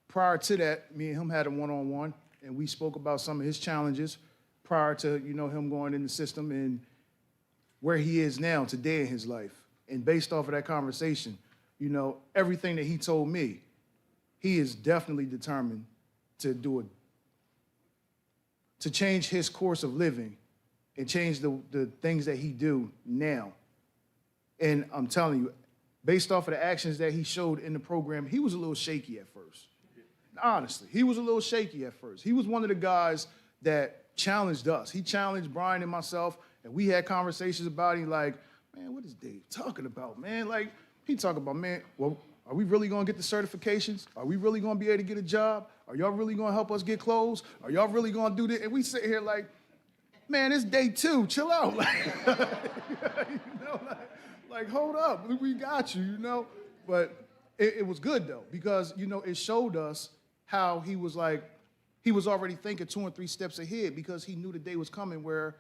prior to that, me and him had a one-on-one, and we spoke about some of his challenges prior to, you know, him going in the system and where he is now today in his life. And based off of that conversation, you know, everything that he told me, he is definitely determined to do it, to change his course of living and change the things that he do now. And I'm telling you, based off of the actions that he showed in the program, he was a little shaky at first. Honestly, he was a little shaky at first. He was one of the guys that challenged us. He challenged Brian and myself, and we had conversations about him like, man, what is Dave talking about, man? Like, he talking about, man, well, are we really gonna get the certifications? Are we really gonna be able to get a job? Are y'all really gonna help us get clothes? Are y'all really gonna do this? And we sit here like, man, it's day 2, chill out. You know, like, hold up, we got you, you know? But it was good though, because, you know, it showed us how he was like, he was already thinking 2 and 3 steps ahead because he knew the day was coming where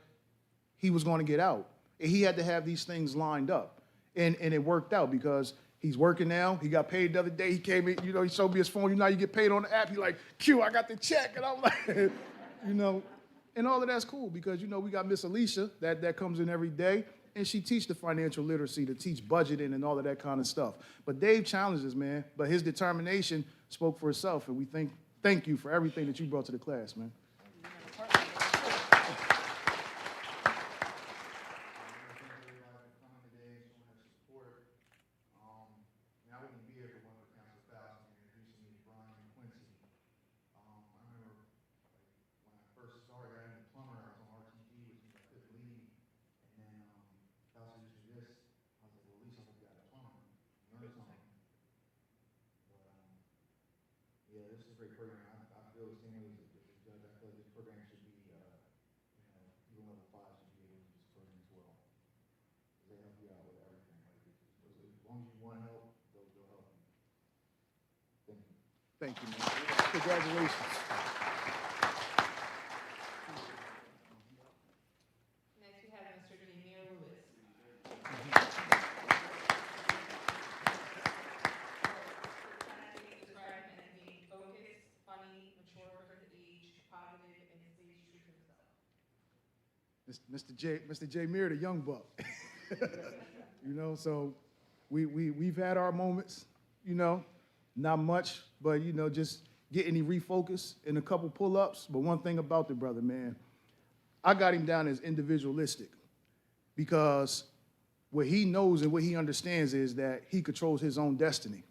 he was going to get out. And he had to have these things lined up. And it worked out because he's working now. He got paid the other day. He came in, you know, he showed me his phone. You know how you get paid on the app? He like, Q, I got the check. And I'm like, you know, and all of that's cool because, you know, we got Miss Alicia that comes in every day. And she teach the financial literacy, to teach budgeting and all of that kind of stuff. But Dave challenges, man. But his determination spoke for itself. And we thank you for everything that you brought to the class, man. Thank you, man. Congratulations. Next, we have Mr. Jameer Lewis. Classmates describe him as being focused, funny, mature for his age, positive, and stays true to himself. Mr. J. Muir, the young buck. You know, so we've had our moments, you know, not much, but, you know, just getting him refocused in a couple pull-ups. But one thing about the brother, man, I got him down as individualistic because what he knows and what he understands is that he controls his own destiny.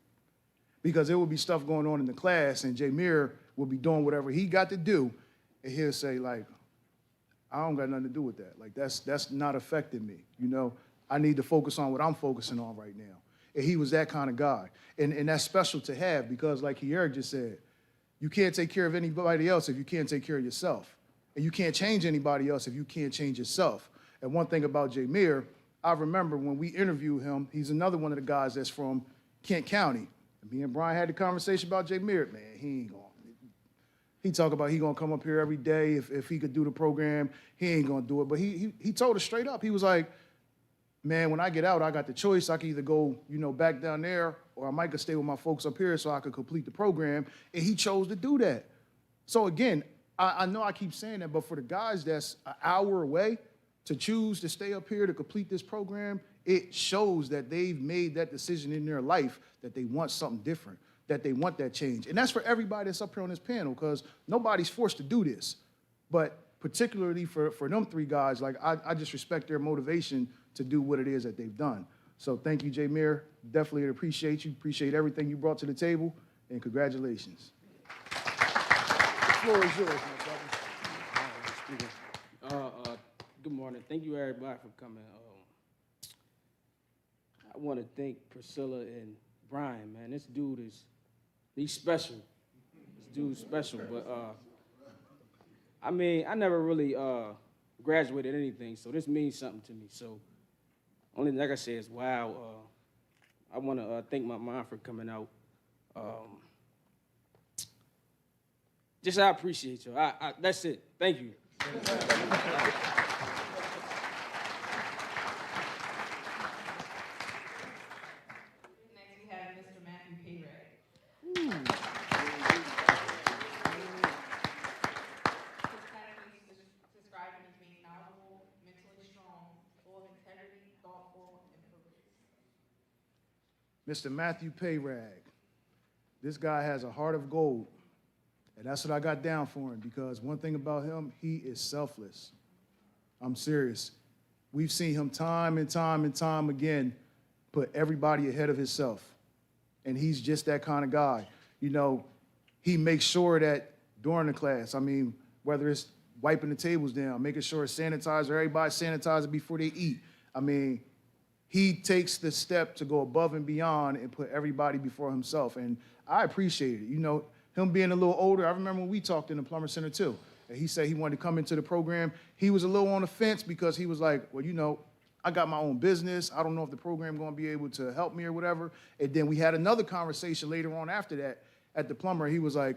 Because there will be stuff going on in the class and J. Muir will be doing whatever he got to do, and he'll say, like, I don't got nothing to do with that. Like, that's not affecting me, you know? I need to focus on what I'm focusing on right now. And he was that kind of guy. And that's special to have because, like Eric just said, you can't take care of anybody else if you can't take care of yourself. And you can't change anybody else if you can't change yourself. And one thing about J. Muir, I remember when we interviewed him, he's another one of the guys that's from Kent County. And me and Brian had the conversation about J. Muir. Man, he ain't going. He talk about he gonna come up here every day if he could do the program. He ain't gonna do it. But he told us straight up. He was like, man, when I get out, I got the choice. I can either go, you know, back down there, or I might could stay with my folks up here so I could complete the program. And he chose to do that. So again, I know I keep saying that, but for the guys that's an hour away to choose to stay up here to complete this program, it shows that they've made that decision in their life that they want something different, that they want that change. And that's for everybody that's up here on this panel, because nobody's forced to do this. But particularly for them three guys, like I just respect their motivation to do what it is that they've done. So thank you, J. Muir. Definitely appreciate you. Appreciate everything you brought to the table, and congratulations. The floor is yours, my brother. Good morning. Thank you, everybody, for coming. I want to thank Priscilla and Brian, man. This dude he's special. This dude's special. But, I mean, I never really graduated anything, so this means something to me. So, only thing I can say is, wow. I want to thank my mom for coming out. Just I appreciate you. That's it. Thank you. Next, we have Mr. Matthew Payrag. His categories describe him as being knowledgeable, mentally strong, full of integrity, thoughtful, and focused. Mr. Matthew Payrag. This guy has a heart of gold. And that's what I got down for him, because one thing about him, he is selfless. I'm serious. We've seen him time and time and time again put everybody ahead of himself. And he's just that kind of guy. You know, he makes sure that during the class, I mean, whether it's wiping the tables down, making sure it's sanitizer, everybody sanitize it before they eat. I mean, he takes the step to go above and beyond and put everybody before himself. And I appreciate it. You know, him being a little older, I remember when we talked in the Plummer Center too. And he said he wanted to come into the program. He was a little on the fence because he was like, well, you know, I got my own business. I don't know if the program going to be able to help me or whatever. And then we had another conversation later on after that at the Plummer. He was like,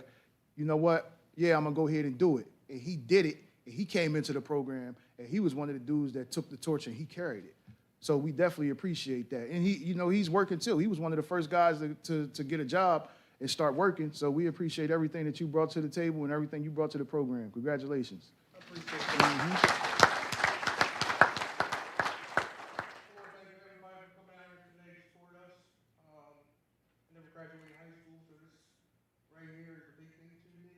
you know what? Yeah, I'm going to go ahead and do it. And he did it. And he came into the program. And he was one of the dudes that took the torch and he carried it. So we definitely appreciate that. And he, you know, he's working too. He was one of the first guys to get a job and start working. So we appreciate everything that you brought to the table and everything you brought to the program. Congratulations. I appreciate it. Graduated high school, so this right here is a big thing to me.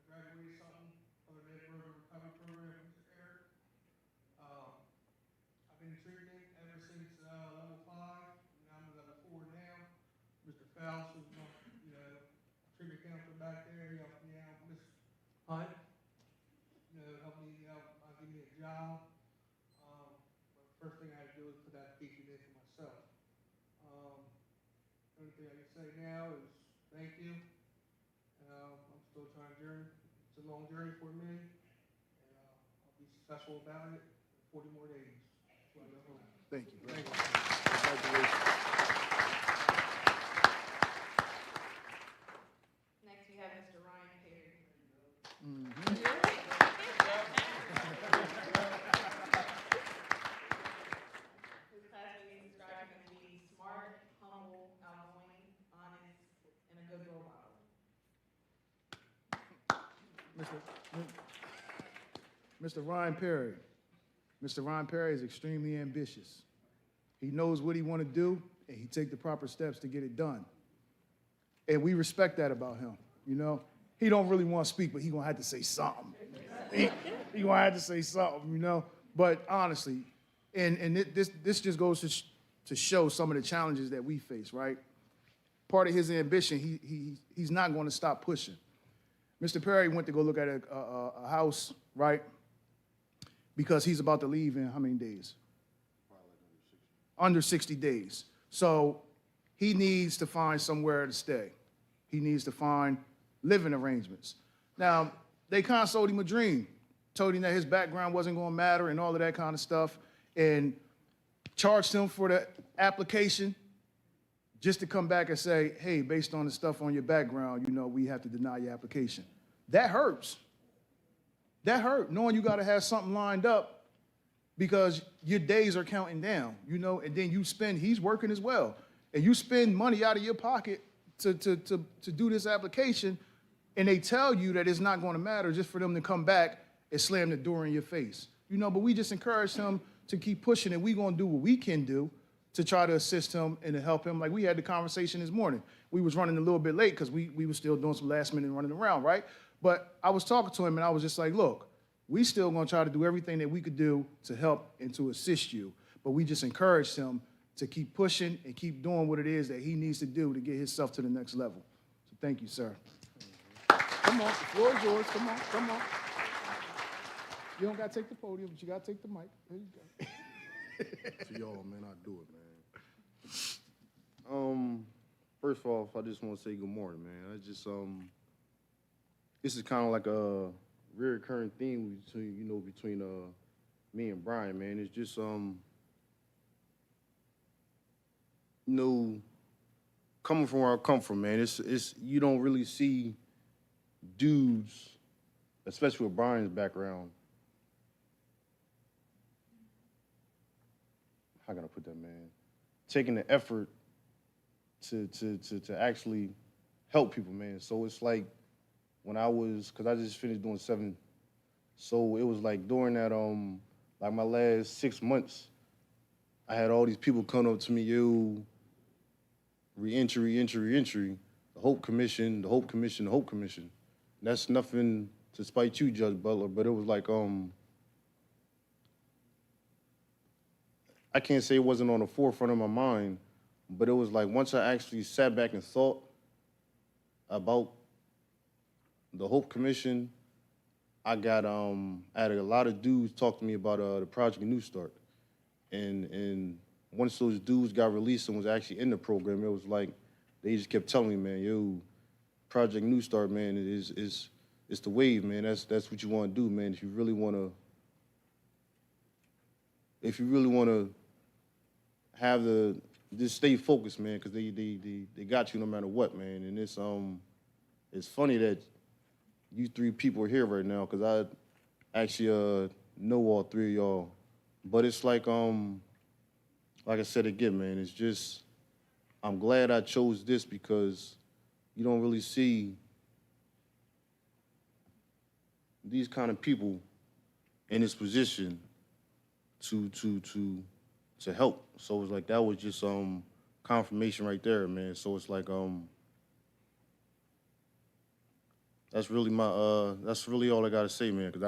I graduated something other than further recovery program with Mr. Eric. I've been treating it ever since level 5. Now I'm level 4 now. Mr. Faust was treatment counselor back there. He helped me out. Miss Hunt, helped me out by giving me a job. But the first thing I had to do was put that application in for myself. The only thing I can say now is thank you. I'm still trying to journey. It's a long journey for me, and I'll be successful about it in 40 more days. So I go home. Thank you. Thank you. Congratulations. Next, we have Mr. Ryan Perry. His classmates describe him as being smart, humble, outgoing, honest, and a good role model. Mr. Ryan Perry. Mr. Ron Perry is extremely ambitious. He knows what he want to do, and he take the proper steps to get it done. And we respect that about him, you know? He don't really want to speak, but he gonna have to say something. He gonna have to say something, you know? But honestly, and this just goes to show some of the challenges that we face, right? Part of his ambition, he's not going to stop pushing. Mr. Perry went to go look at a house, right? Because he's about to leave in how many days? Under 60 days. So he needs to find somewhere to stay. He needs to find living arrangements. Now, they kind of sold him a dream, told him that his background wasn't going to matter and all of that kind of stuff, and charged him for the application just to come back and say, hey, based on the stuff on your background, you know, we have to deny your application. That hurts. That hurt, knowing you got to have something lined up because your days are counting down, you know, and then he's working as well, and you spend money out of your pocket to do this application, and they tell you that it's not going to matter just for them to come back and slam the door in your face. You know, but we just encourage him to keep pushing, and we're going to do what we can do to try to assist him and to help him. Like we had the conversation this morning. We was running a little bit late because we were still doing some last minute running around, right? But I was talking to him and I was just like, look, we still gonna try to do everything that we could do to help and to assist you. But we just encouraged him to keep pushing and keep doing what it is that he needs to do to get himself to the next level. So thank you, sir. Come on, the floor is yours. Come on, come on. You don't gotta take the podium, but you gotta take the mic. There you go. To y'all, man, I do it, man. First off, I just want to say good morning, man. This is kind of like a recurring theme between me and Brian, man. It's just coming from where I come from, man. It's you don't really see dudes, especially with Brian's background. How can I put that, man? Taking the effort to actually help people, man. So it's like when because I just finished doing 7, so it was like during that like my last 6 months, I had all these people come up to me, yo, reentry, the Hope Commission, the Hope Commission, the Hope Commission. And that's nothing to spite you, Judge Butler, but it was like I can't say it wasn't on the forefront of my mind, but it was like once I actually sat back and thought about the Hope Commission, I had a lot of dudes talk to me about the Project New Start. And once those dudes got released and was actually in the program, it was like they just kept telling me, man, yo, Project New Start, man, it's the wave, man. That's what you want to do, man. If you really want to have just stay focused, man, because they got you no matter what, man. And it's funny that you 3 people are here right now because I actually know all 3 of y'all. But it's like I said again, man, it's just I'm glad I chose this because you don't really see these kind of people in this position to help. So it's like that was just confirmation right there, man. So it's like that's really all I gotta say, man, because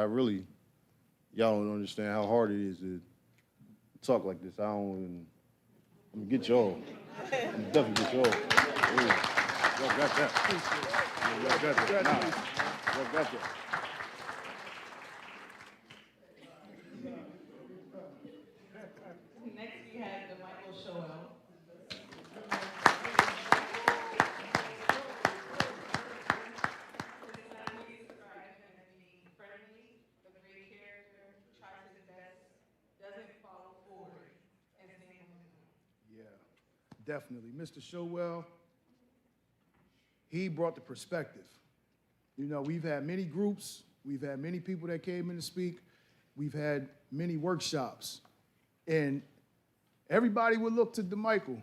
y'all don't understand how hard it is to talk like this. I'm gonna get y'all. I'm definitely get y'all. Yeah. Y'all got that. Yeah, y'all got that. Nah, y'all got that. Next, we have DeMichael Shoel. His family describes him as being friendly, a great character, tries his best, doesn't fall forward, and stay on his own. Yeah, definitely. Mr. Showell, he brought the perspective. You know, we've had many groups, we've had many people that came in to speak, we've had many workshops, and everybody would look to DeMichael.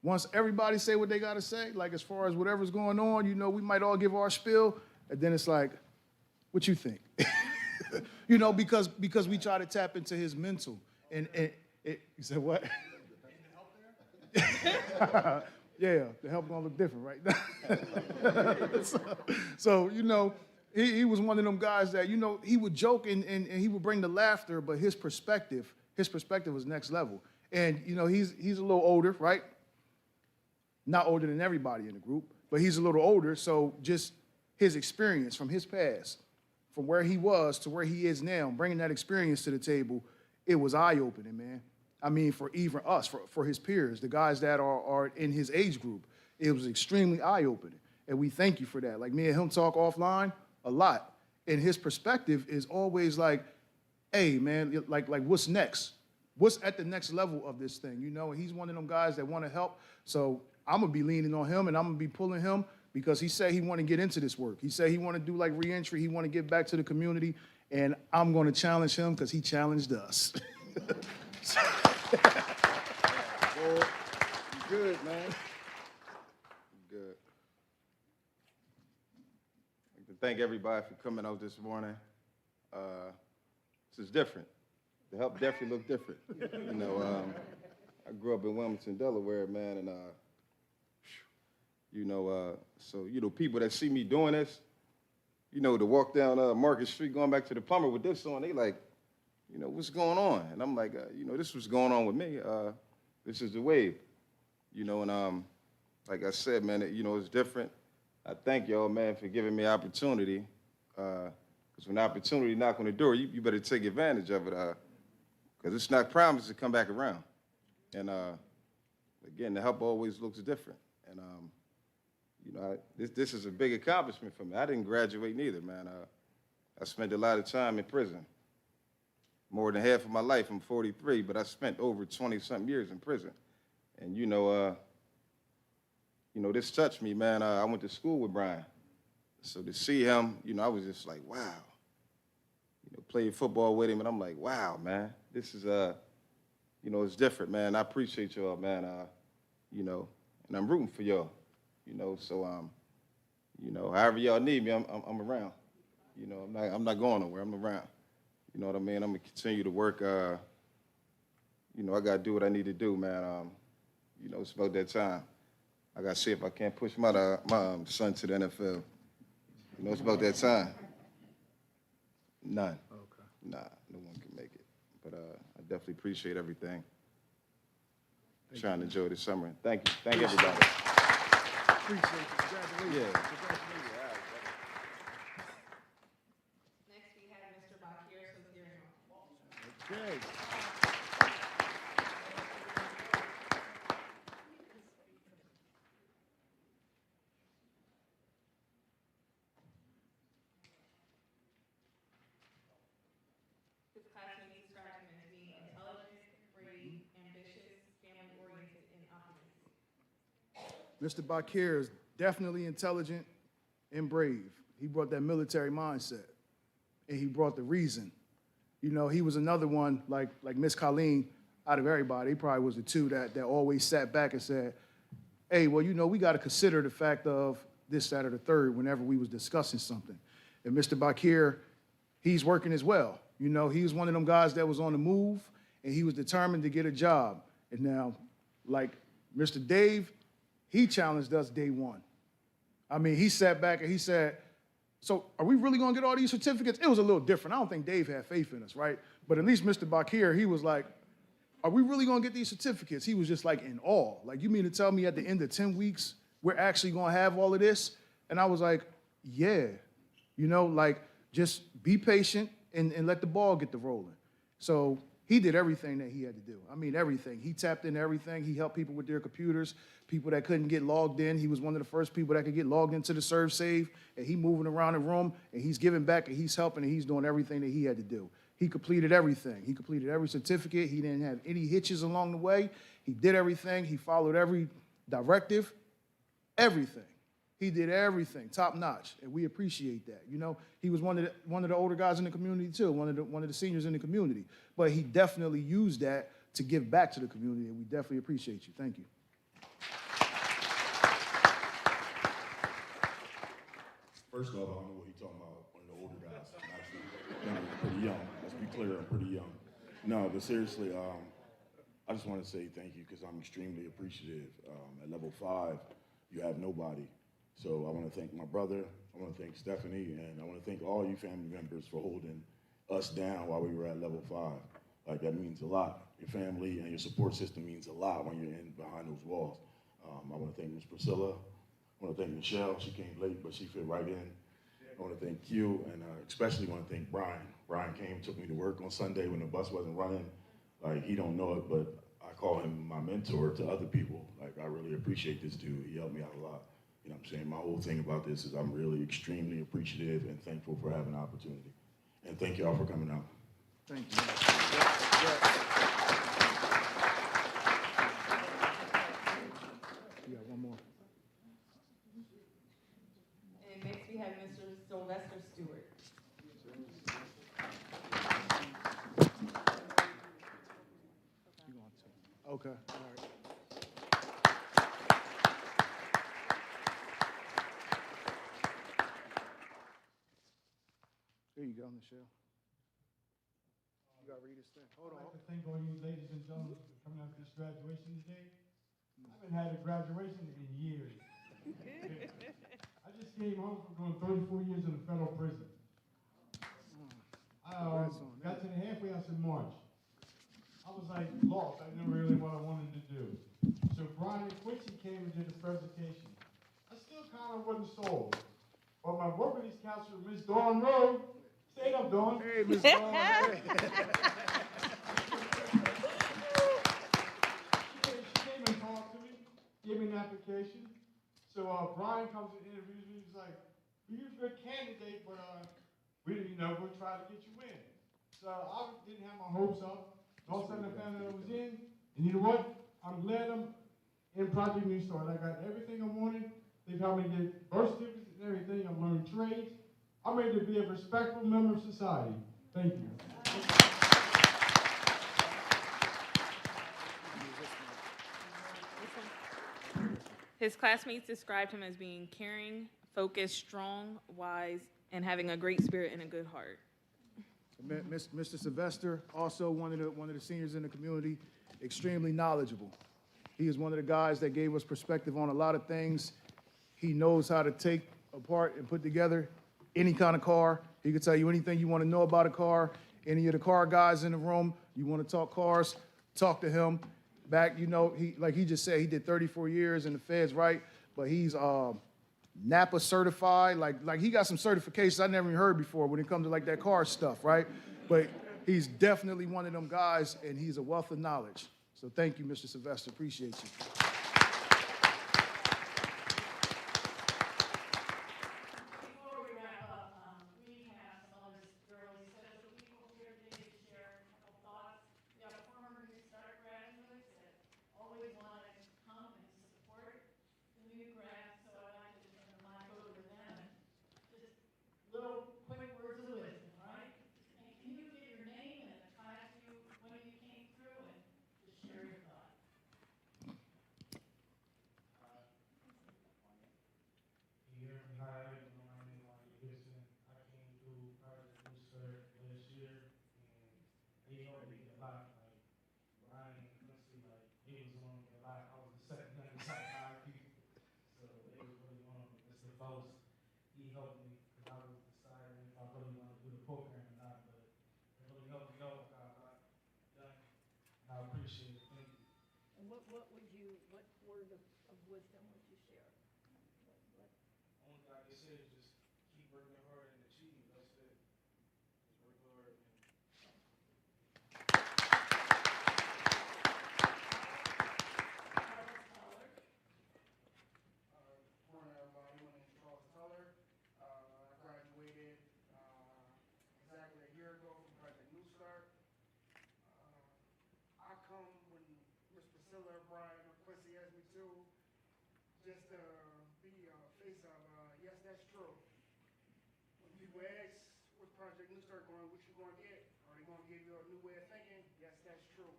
Once everybody say what they gotta say, like as far as whatever's going on, you know, we might all give our spiel, and then it's like, what you think? You know, because we try to tap into his mental. And you said what? Yeah, the help gonna look different, right? so you know, he was one of them guys that, you know, he would joke and he would bring the laughter, but his perspective was next level. And you know, he's a little older, right? Not older than everybody in the group, but he's a little older. So just his experience from his past, from where he was to where he is now, bringing that experience to the table, it was eye-opening, man. I mean, for even us, for his peers, the guys that are in his age group, it was extremely eye-opening. And we thank you for that. Like, me and him talk offline a lot. And his perspective is always like, hey, man, like what's next? What's at the next level of this thing, you know? And he's one of them guys that want to help. So I'm going to be leaning on him, and I'm going to be pulling him because he said he want to get into this work. He said he want to do like reentry. He want to get back to the community. And I'm going to challenge him because he challenged us. Well, you good, man. You good. I'd like to thank everybody for coming out this morning. This is different. The help definitely look different. You know, I grew up in Wilmington, Delaware, man, and you know, so you know, people that see me doing this, you know, to walk down Market Street going back to the plumber with this on, they like, you know, what's going on? And I'm like, you know, this was going on with me. This is the wave, you know, and like I said, man, you know, it's different. I thank y'all, man, for giving me opportunity. Because when opportunity knock on the door, you better take advantage of it. Because it's not promised to come back around. And again, the help always looks different. And you know, this is a big accomplishment for me. I didn't graduate neither, man. I spent a lot of time in prison. More than half of my life. I'm 43, but I spent over 20-something years in prison. And you know, this touched me, man. I went to school with Brian. So to see him, you know, I was just like, wow. You know, played football with him, and I'm like, wow, man. This is, you know, it's different, man. I appreciate y'all, man. You know, and I'm rooting for y'all. You know, so you know, however y'all need me, I'm around. You know, I'm not going nowhere. I'm around. You know what I mean? I'm gonna continue to work. You know, I gotta do what I need to do, man. You know, it's about that time. I gotta see if I can't push my son to the NFL. You know, it's about that time. None. Okay. Nah, no one can make it. But I definitely appreciate everything. Trying to enjoy the summer. Thank you. Thank everybody. Appreciate it. Congratulations. Yeah. Congratulations. Next, we have Mr. Bakir Sozierno. Okay. His classmates described him as being intelligent, brave, ambitious, family-oriented, and optimistic. Mr. Bakir is definitely intelligent and brave. He brought that military mindset, and he brought the reason. You know, he was another one, like Miss Colleen, out of everybody, he probably was the two that always sat back and said, hey, well, you know, we got to consider the fact of this, that, or the third whenever we was discussing something. And Mr. Bakir, he's working as well. You know, he was one of them guys that was on the move, and he was determined to get a job. And now, like Mr. Dave, he challenged us day one. I mean, he sat back and he said, so are we really going to get all these certificates? It was a little different. I don't think Dave had faith in us, right? But at least Mr. Bakir, he was like, are we really going to get these certificates? He was just like in awe. Like, you mean to tell me at the end of 10 weeks, we're actually going to have all of this? And I was like, yeah. You know, like, just be patient and let the ball get to rolling. So he did everything that he had to do. I mean, everything. He tapped into everything. He helped people with their computers, people that couldn't get logged in. He was one of the first people that could get logged into the ServSave, and he moving around the room, and he's giving back, and he's helping, and he's doing everything that he had to do. He completed everything. He completed every certificate. He didn't have any hitches along the way. He did everything. He followed every directive, everything. He did everything, top notch, and we appreciate that. You know, he was one of the older guys in the community too, one of the seniors in the community. But he definitely used that to give back to the community, and we definitely appreciate you. Thank you. First off, I don't know what he's talking about, one of the older guys. Actually. pretty young. Let's be clear, I'm pretty young. No, but seriously, I just want to say thank you because I'm extremely appreciative. At level 5, you have nobody. So I want to thank my brother, I want to thank Stephanie, and I want to thank all you family members for holding us down while we were at level 5. Like, that means a lot. Your family and your support system means a lot when you're in behind those walls. I want to thank Ms. Priscilla. I want to thank Michelle. She came late, but she fit right in. I want to thank Q, and especially want to thank Brian. Brian came, took me to work on Sunday when the bus wasn't running. Like, he don't know it, but I call him my mentor to other people. Like, I really appreciate this dude. He helped me out a lot. You know what I'm saying? My whole thing about this is I'm really extremely appreciative and thankful for having the opportunity. And thank y'all for coming out. Thank you. You got one more. And next we have Mr. Sylvester Stewart. Okay, all right. There you go, Michelle. You gotta read this thing. Hold I'd on. like to thank all you ladies and gentlemen for coming out to this graduation today. I haven't had a graduation in years. I just came home from doing 34 years in a federal prison. I got to the halfway house in March. I was like lost. I didn't really what I wanted to do. So Brian and Quincy came and did the presentation. I still kind of wasn't sold. But my work release counselor, Miss Dawn Rowe, stand up, Dawn. Hey, Miss Dawn. Hey. She came and talked to me, gave me an application. So Brian comes and interviews me. He's like, "You're a good candidate, but we'll try to get you in." So I didn't have my hopes up. All of a sudden I found out I was in, and you know what? I'm glad I'm in Project New Start. I got everything I wanted. They've helped me get birth certificates and everything. I'm learning trades. I'm ready to be a respectful member of society. Thank you. His classmates described him as being caring, focused, strong, wise, and having a great spirit and a good heart. Mr. Sylvester, also one of the seniors in the community, extremely knowledgeable. He is one of the guys that gave us perspective on a lot of things. He knows how to take apart and put together any kind of car. He could tell you anything you want to know about a car. Any of the car guys in the room, you want to talk cars, talk to him. Back, he just said, he did 34 years in the feds, right? But he's NAPA certified, like he got some certifications I never even heard before when it comes to like that car stuff, right? But he's definitely one of them guys, and he's a wealth of knowledge. So thank you, Mr. Sylvester, appreciate you. Before we wrap up, we have some other girls set up some people here today to share a couple thoughts. We have former New Start graduates that always want to come and support the new grads, so I'd like to just turn the mic over to them and just little quick words of wisdom, all right? And can you give your name and the class when you came through and just share your thoughts? Hi, my name is Lonnie Gibson. I came through Project New Start last year, and they helped me a lot. Like Brian and Quincy, like he was on me a lot. I was the second youngest out of 5 people, so they was really on me. Mr. Faust, he helped me because I was deciding if I really wanted to do the program or not. But it really helped me out. I got done, and I appreciate it. Thank you. And what word of wisdom would you share? Only thing I can say is just keep working hard and achieve. That's it. Just work hard. Morning, everybody. My name is Charles Teller. I graduated exactly a year ago from Project New Start. I come when Ms. Priscilla, Brian, or Quincy asked me to, just to be a face of, yes, that's true. When people ask, what's Project New Start going, what you going to get? Are they going to give you a new way of thinking? Yes, that's true.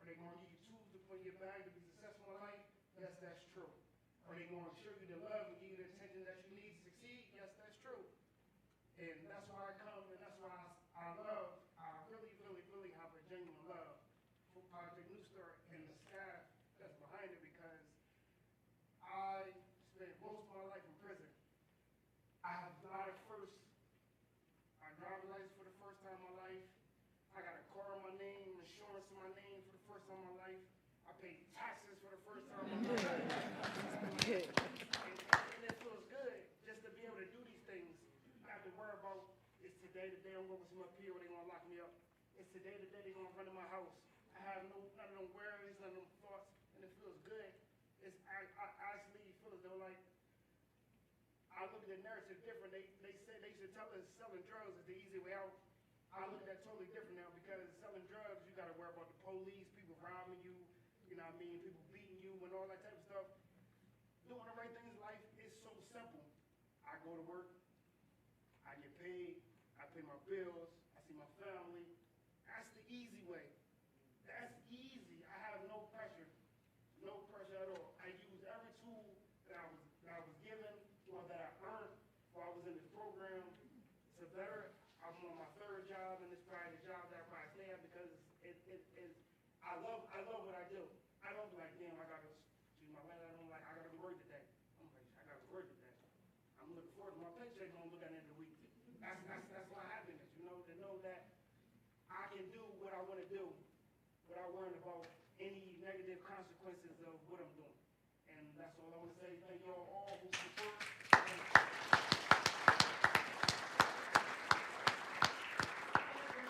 Are they going to give you tools to put in your bag to be successful in life? Yes, that's true. Are they going to show you the love and give you the attention that you need to succeed? Yes, that's true. And that's why I come, and that's why I really have a genuine love for Project New Start and the staff that's behind it because I spent most of my life in prison. I have got it first. I driver's license for the first time in my life. I got a car in my name, insurance in my name for the first time in my life. I paid taxes for the first time in my life. And it feels good just to be able to do these things. I have to worry about, it's today the day I'm going to see my PO, they're going to lock me up. It's today the day they're going to run in my house. I have none of them worries, none of them thoughts, and it feels good. I actually feel as though like, I look at the narrative different. They said they should tell us selling drugs is the easy way out. I look at that totally different now because selling drugs, you got to worry about the police, people robbing you, you know what I mean, people beating you and all that type of stuff. Doing the right things in life is so simple. I go to work, I get paid, I pay my bills, I see my family. That's the easy way. That's easy. I have no pressure at all. I use every tool that I was given or that I earned while I was in this program to better. I'm on my third job, and it's probably the job that I probably stay at because I love what I do. I don't be like, damn, I gotta see my land. I gotta go to work today. I'm like, I gotta go to work today. I'm looking forward to my paycheck. I'm looking at the end of the week. That's my happiness, to know that I can do what I want to do without worrying about any negative consequences of what I'm doing. And that's all I want to say. Thank you all who support.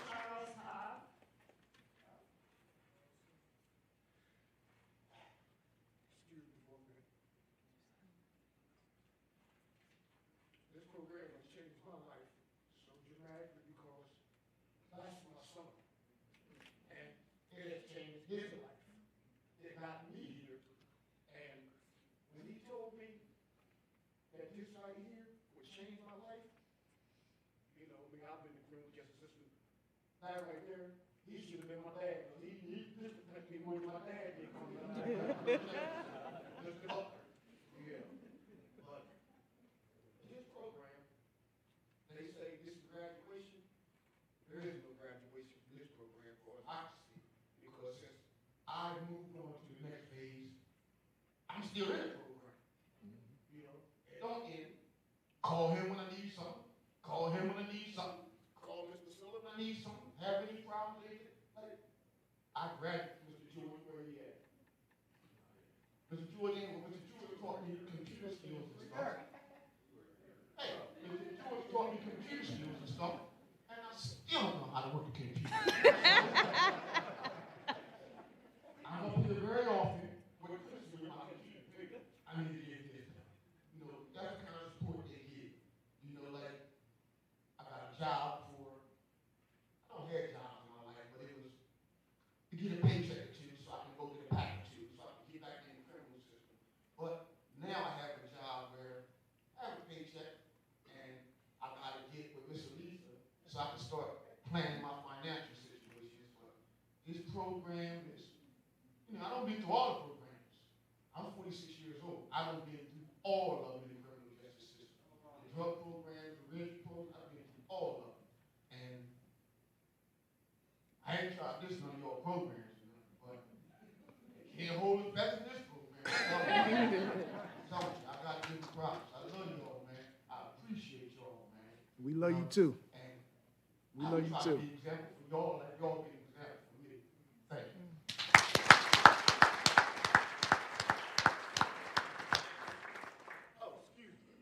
Charles Hobb. Excuse me for a minute. This program has changed my life so dramatically because that's my son. And it has changed his life. It got me here. And when he told me that this right here would change my life, you know, I mean, I've been the criminal justice system. That right there, he should have been my dad. He disrespected me more than my dad did. Just the doctor. Yeah. But this program, they say this is graduation. There is no graduation from this program for I see. Because since I moved on to the next phase, I'm still in the program. You know, it don't end. Call him when I need something. Call him when I need something. Call Mr. Siller when I need something. Have any problems with it? Like, I graduated Mr. George where he at. Mr. George taught me computer skills and stuff. Hey, Mr. George taught me computer skills and stuff, and I still don't know how to work a computer. I don't do it very often with criticism about computer. I need to get this. You know, that's the kind of support they get. You know, like, I got a job for, I don't have jobs in my life, but it was to get a paycheck too, so I can go get a package too, so I can get back in the criminal system. But now I have a job where I have a paycheck, and I got to get with Miss Elisa, so I can start planning my financial situations. But this program is, you know, I don't been through all the programs. I'm 46 years old. I don't been through all of them in the criminal justice system. The drug programs, the rich programs, I've been through all of them. And I ain't tried this none of your programs, you know, but can't hold it better than this program. So I gotta give you props. I love y'all, man. I appreciate y'all, man. We love you too. And We love you I'm too. trying to be an example for y'all, like y'all be an example for me. Thank you. Oh, excuse me.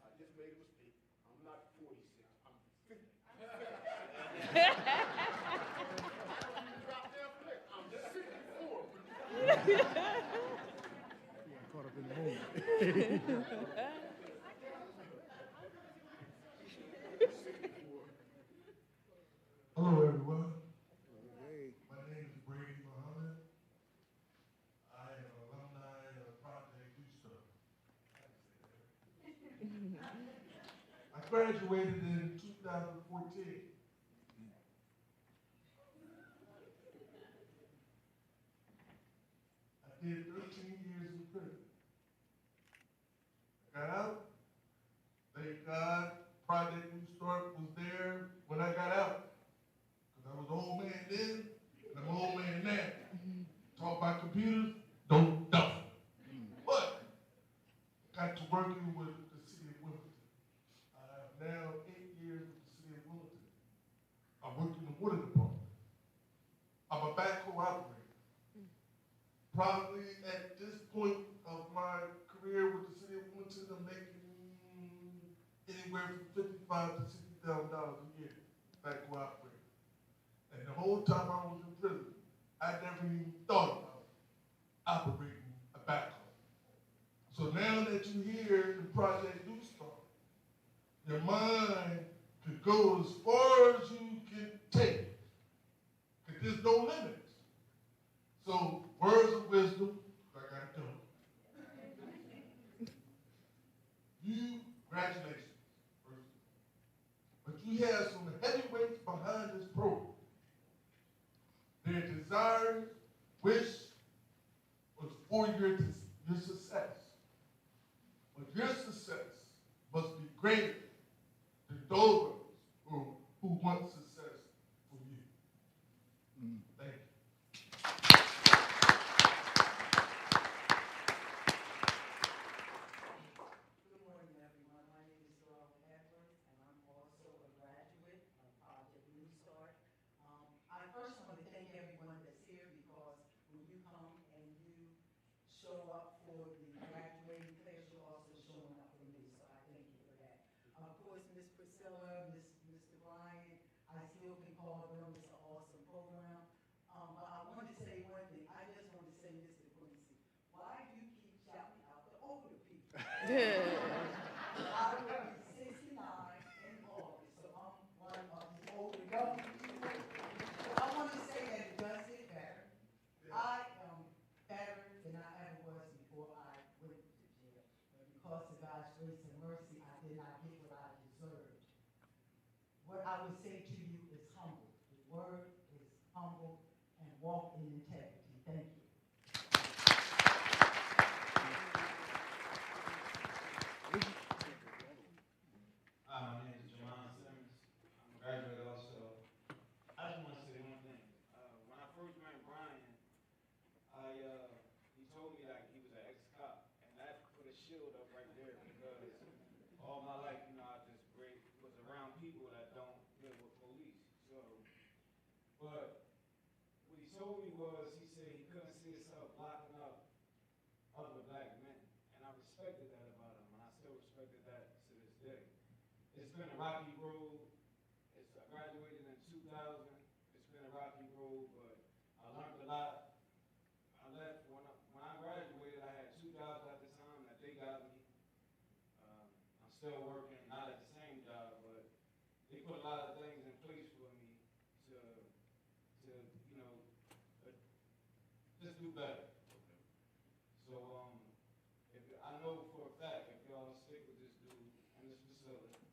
I just made a mistake. I'm not 46. I'm 50. Drop down from there. I'm 54. Caught up in the moment. Hello, everyone. My name is Brady Muhammad. I am an alumni of Project New Start. I graduated in 2014. I did 13 years in prison. I got out. Thank God, Project New Start was there when I got got out, because I was an old man then, and I'm an old man now. Talk about computers, don't dump. But got to working with the city of Wilmington. I have now 8 years with the city of Wilmington. I work in the water department. I'm a backhoe operator. Probably at this point of my career with the city of Wilmington, I'm making anywhere from $55,000 to $60,000 a year backhoe operator. And the whole time I was in prison, I never even thought about operating a backhoe. So now that you hear the Project New Start, your mind could go as far as you can take, because there's no limits. So words of wisdom, like I do. You, congratulations, first. But you have some heavyweights behind this program. Their desire, wish, was for your success. But your success must be greater than those who want success for you. Thank you. Good morning, everyone. My name is Daryl Edwards, and I'm also a graduate of Project New Start. I first want to thank everyone that's here because when you come and you show up for the graduating class, you're also showing up for me, so I thank you for that. Of course, Miss Priscilla, Mr. Ryan, I still can call them, it's an awesome program. But I wanted to say one thing. I just want to say, Mr. Quincy, why do you keep shouting out the older people? I will be 69 in August, so I'm one of the older young people. But I want to say that it does get better. I am better than I ever was before I went to jail. But because of God's grace and mercy, I did not get what I deserved. What I would say to you is humble. The word is humble and walk in integrity. Thank you. Hi, my name is Jamon Simmons. I'm a graduate also. I just want to say one thing. When I first met Brian, he told me like he was an ex-cop, and that put a shield up right there because all my life, I just was around people that don't deal with police. So, but what he told me was he said he couldn't see himself locking up other black men, and I respected that about him, and I still respected that to this day. It's been a rocky road. I graduated in 2000. It's been a rocky road, but I learned a lot. I left when I graduated. I had 2 jobs at the time that they got me. I'm still working, not at the same job, but they put a lot of things in place for me to just do better. So I know for a fact if y'all stick with this dude and this facility,